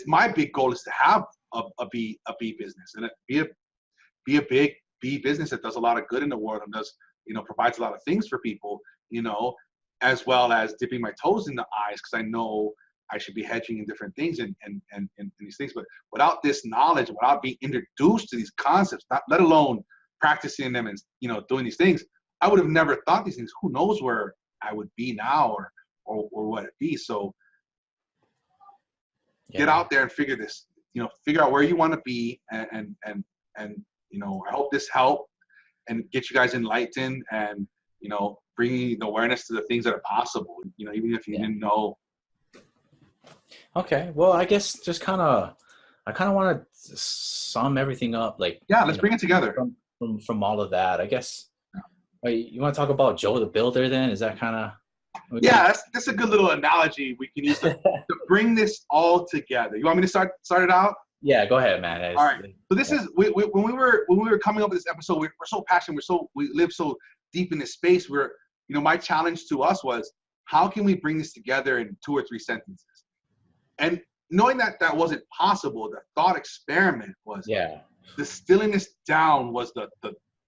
my big goal is to have a B business, and be a big B business that does a lot of good in the world and does provides a lot of things for people, as well as dipping my toes in the eyes, because I know I should be hedging in different things and these things. But without this knowledge, without being introduced to these concepts, let alone practicing them and doing these things, I would have never thought these things. Who knows where I would be now or what it'd be. So get out there and figure this, figure out where you want to be, and I hope this helped and get you guys enlightened and bringing the awareness to the things that are possible, even if you didn't know. Okay, well, I guess just I want to sum everything up, like let's bring it together from all of that. I guess you want to talk about Joe the Builder then? Is that kind of that's a good little analogy we can use to bring this all together. You want me to start it out? Yeah, go ahead, man. All right. So this is when we were coming up with this episode, we're so passionate. We live so deep in this space. My challenge to us was, how can we bring this together in 2 or 3 sentences? And knowing that wasn't possible, the thought experiment was distilling this down was the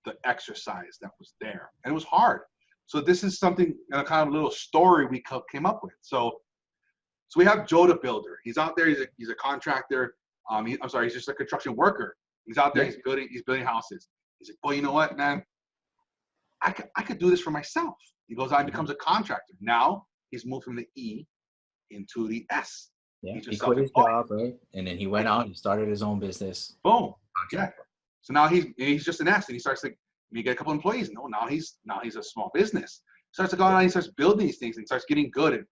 the exercise that was there. And it was hard. So this is something, a kind of little story we came up with. So we have Joe the builder. He's out there. He's a contractor. He's just a construction worker. He's out there. He's building houses. He's like, well, you know what, man? I could do this for myself. He goes out and becomes a contractor. Now he's moved from the E into the S. Yeah, he quit his job, right? And then he went out and started his own business. Boom. Yeah. So now he's just an S, and he starts to get a couple employees. No, now he's a small business. Starts to go out and he starts building these things and starts getting good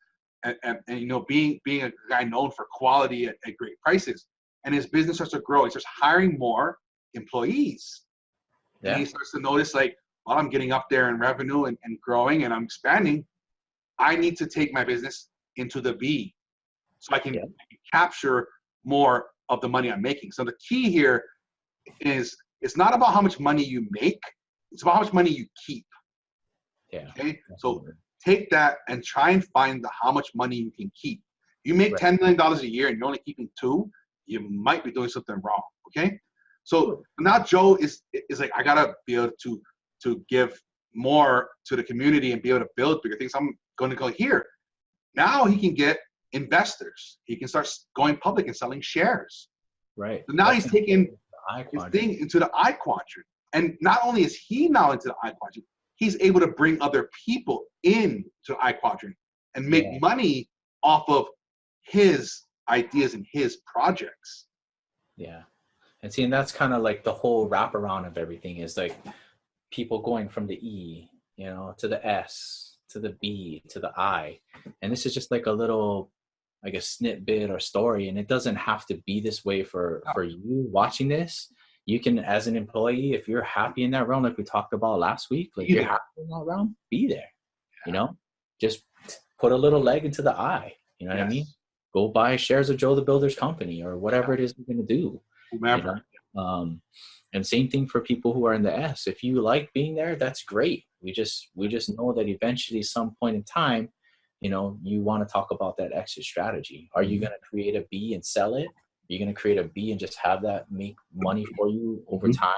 and being a guy known for quality at great prices. And his business starts to grow. He starts hiring more employees. Yeah. And he starts to notice, like, well, I'm getting up there in revenue and growing and I'm expanding. I need to take my business into the B so I can capture more of the money I'm making. So the key here is it's not about how much money you make. It's about how much money you keep. Yeah. Okay. So take that and try and find how much money you can keep. You make $10 million a year and you're only keeping 2, you might be doing something wrong. Okay. So now Joe is like, I gotta be able to give more to the community and be able to build bigger things. I'm going to go here. Now he can get investors. He can start going public and selling shares. Right. So now he's taking his thing into the I Quadrant. And not only is he now into the I Quadrant, he's able to bring other people into the I Quadrant and make money off of his ideas and his projects. Yeah. And see, and that's kind of like the whole wraparound of everything is like people going from the E, to the S, to the B, to the I. And this is just like a little, like a snippet or story. And it doesn't have to be this way for you watching this. You can, as an employee, if you're happy in that realm, like we talked about last week, like you're happy in that realm, be there, just put a little leg into the I, you know what I mean? Go buy shares of Joe the Builder's company or whatever it is you're going to do. Whomever. And same thing for people who are in the S. If you like being there, that's great. We just know that eventually some point in time, you want to talk about that exit strategy. Are you going to create a B and sell it? Are you going to create a B and just have that make money for you over time?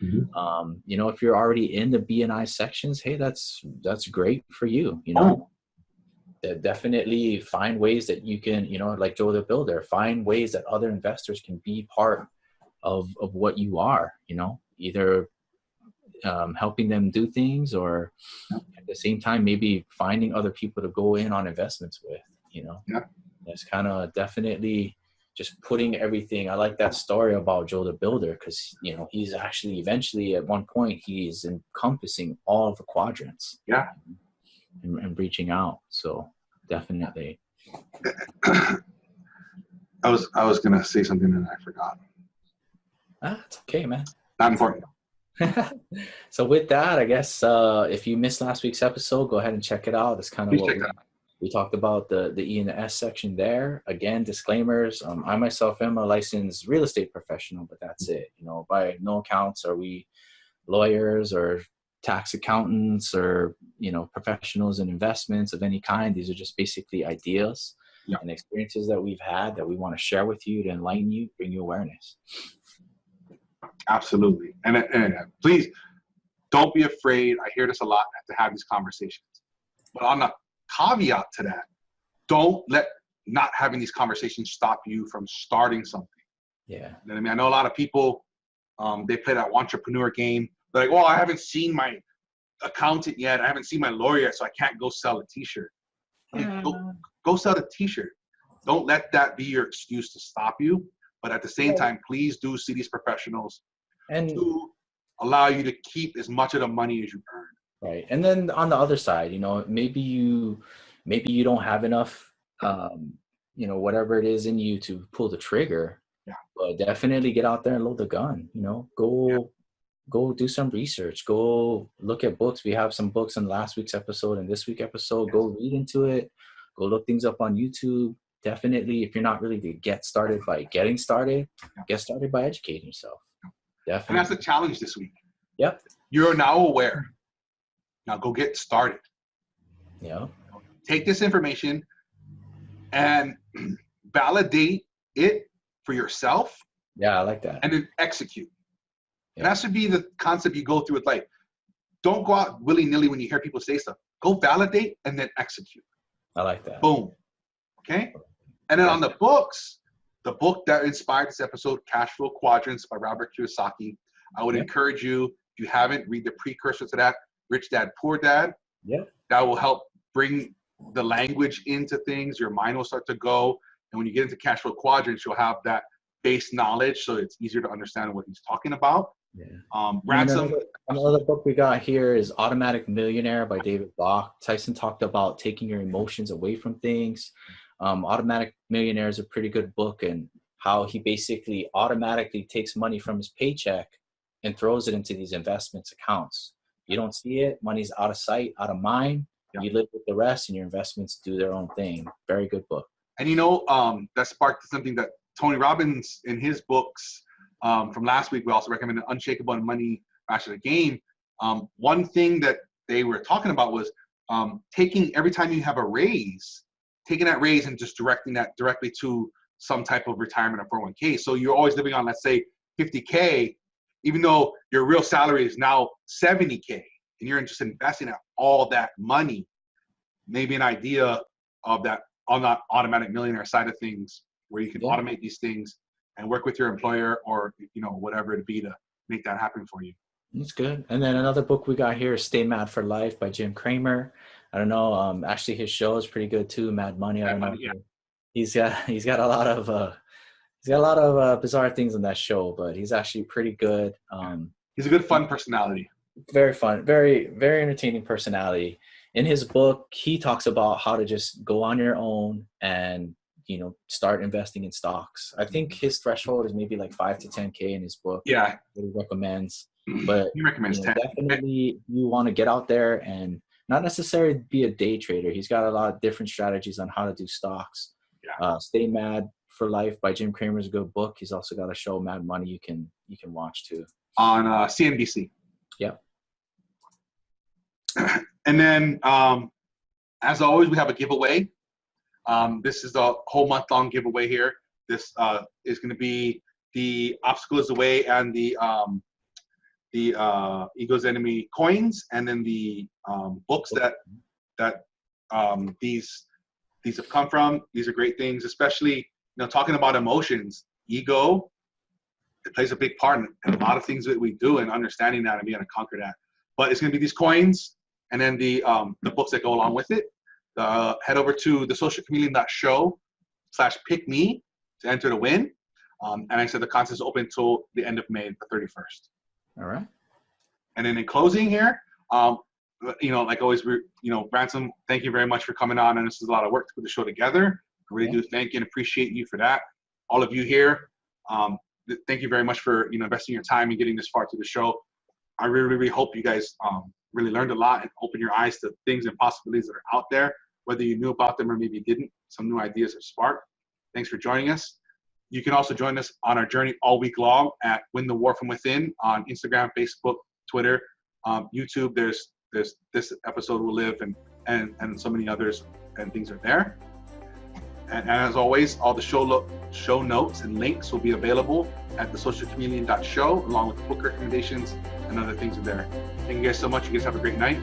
If you're already in the B and I sections, hey, that's great for you. Definitely find ways that you can, like Joe the Builder, find ways that other investors can be part of what you are, either helping them do things or at the same time, maybe finding other people to go in on investments with, That's kind of definitely just putting everything. I like that story about Joe the Builder because, he's actually eventually at one point, he's encompassing all of the quadrants. Yeah. And reaching out. So definitely. I was going to say something and I forgot. It's okay, man. Not important. So with that, I guess if you missed last week's episode, go ahead and check it out. That's kind of what we talked about, the E and the S section there. Again, disclaimers. I myself am a licensed real estate professional, but that's it. By no accounts are we lawyers or tax accountants or, professionals in investments of any kind. These are just basically ideas and experiences that we've had that we want to share with you to enlighten you, bring you awareness. Absolutely. And please don't be afraid. I hear this a lot to have these conversations. But on a caveat to that, don't let not having these conversations stop you from starting something. Yeah. You know what I mean? I know a lot of people, they play that entrepreneur game. They're like, well, I haven't seen my accountant yet. I haven't seen my lawyer yet, so I can't go sell a t-shirt. Go sell a t-shirt. Don't let that be your excuse to stop you. But at the same time, please do see these professionals and to allow you to keep as much of the money as you earn. Right. And then on the other side, maybe you don't have enough, whatever it is in you to pull the trigger. Yeah. But definitely get out there and load the gun. Go do some research. Go look at books. We have some books in last week's episode and this week's episode. Yes. Go read into it. Go look things up on YouTube. Definitely, if you're not ready to get started by getting started, get started by educating yourself. Definitely. And that's the challenge this week. Yep. You're now aware. Now go get started. Yeah. Take this information and validate it for yourself. Yeah, I like that. And then execute. And that should be the concept you go through with life. Don't go out willy-nilly when you hear people say stuff. Go validate and then execute. I like that. Boom. Okay? And then on the books, the book that inspired this episode, Cashflow Quadrants by Robert Kiyosaki. I would encourage you, if you haven't, read the precursor to that, Rich Dad, Poor Dad. Yeah. That will help bring the language into things. Your mind will start to go. And when you get into Cashflow Quadrants, you'll have that base knowledge, so it's easier to understand what he's talking about. Yeah. Ransom. Another book we got here is Automatic Millionaire by David Bach. Tyson talked about taking your emotions away from things. Automatic Millionaire is a pretty good book, and how he basically automatically takes money from his paycheck and throws it into these investments accounts. You don't see it. Money's out of sight, out of mind. You live with the rest, and your investments do their own thing. Very good book. And that sparked something that Tony Robbins in his books from last week, we also recommended Unshakable and Money Master the Game. One thing that they were talking about was taking every time you have a raise, taking that raise and just directing that directly to some type of retirement or 401k. So you're always living on, let's say, 50K, even though your real salary is now 70K, and you're just investing all that money. Maybe an idea of that on that automatic millionaire side of things, where you can automate these things and work with your employer or whatever it be to make that happen for you. That's good. And then another book we got here is Stay Mad for Life by Jim Cramer. I don't know. Actually, his show is pretty good too. Mad Money. I don't know. Yeah. He's got a lot of bizarre things on that show, but he's actually pretty good. He's a good, fun personality. Very fun, very, very entertaining personality. In his book, he talks about how to just go on your own and start investing in stocks. I think his threshold is maybe like 5 to 10K in his book. Yeah, that he recommends. But he recommends 10. Definitely, you want to get out there and not necessarily be a day trader. He's got a lot of different strategies on how to do stocks. Yeah. Stay Mad for Life by Jim Cramer is a good book. He's also got a show, Mad Money, you can watch too on CNBC. Yep. And then, as always, we have a giveaway. This is a whole month-long giveaway here. This is going to be the Obstacle is the Way and the Ego's Enemy coins, and then the books that these have come from. These are great things, especially talking about emotions. Ego, it plays a big part in a lot of things that we do, and understanding that and being able to conquer that. But it's going to be these coins, and then the books that go along with it. Head over to thesocialchameleon.show/pick-me to enter to win. And I said the contest is open until the end of May, the 31st. All right. And then in closing here, like always, Ransom, thank you very much for coming on. And this is a lot of work to put the show together. I really do thank you and appreciate you for that. All of you here, thank you very much for investing your time and getting this far through the show. I really, really hope you guys really learned a lot and opened your eyes to things and possibilities that are out there, whether you knew about them or maybe you didn't. Some new ideas have sparked. Thanks for joining us. You can also join us on our journey all week long at Win the War From Within on Instagram, Facebook, Twitter, YouTube. There's this episode will live and so many others and things are there. And as always, all the show notes and links will be available at thesocialchameleon.show, along with book recommendations and other things are there. Thank you guys so much. You guys have a great night.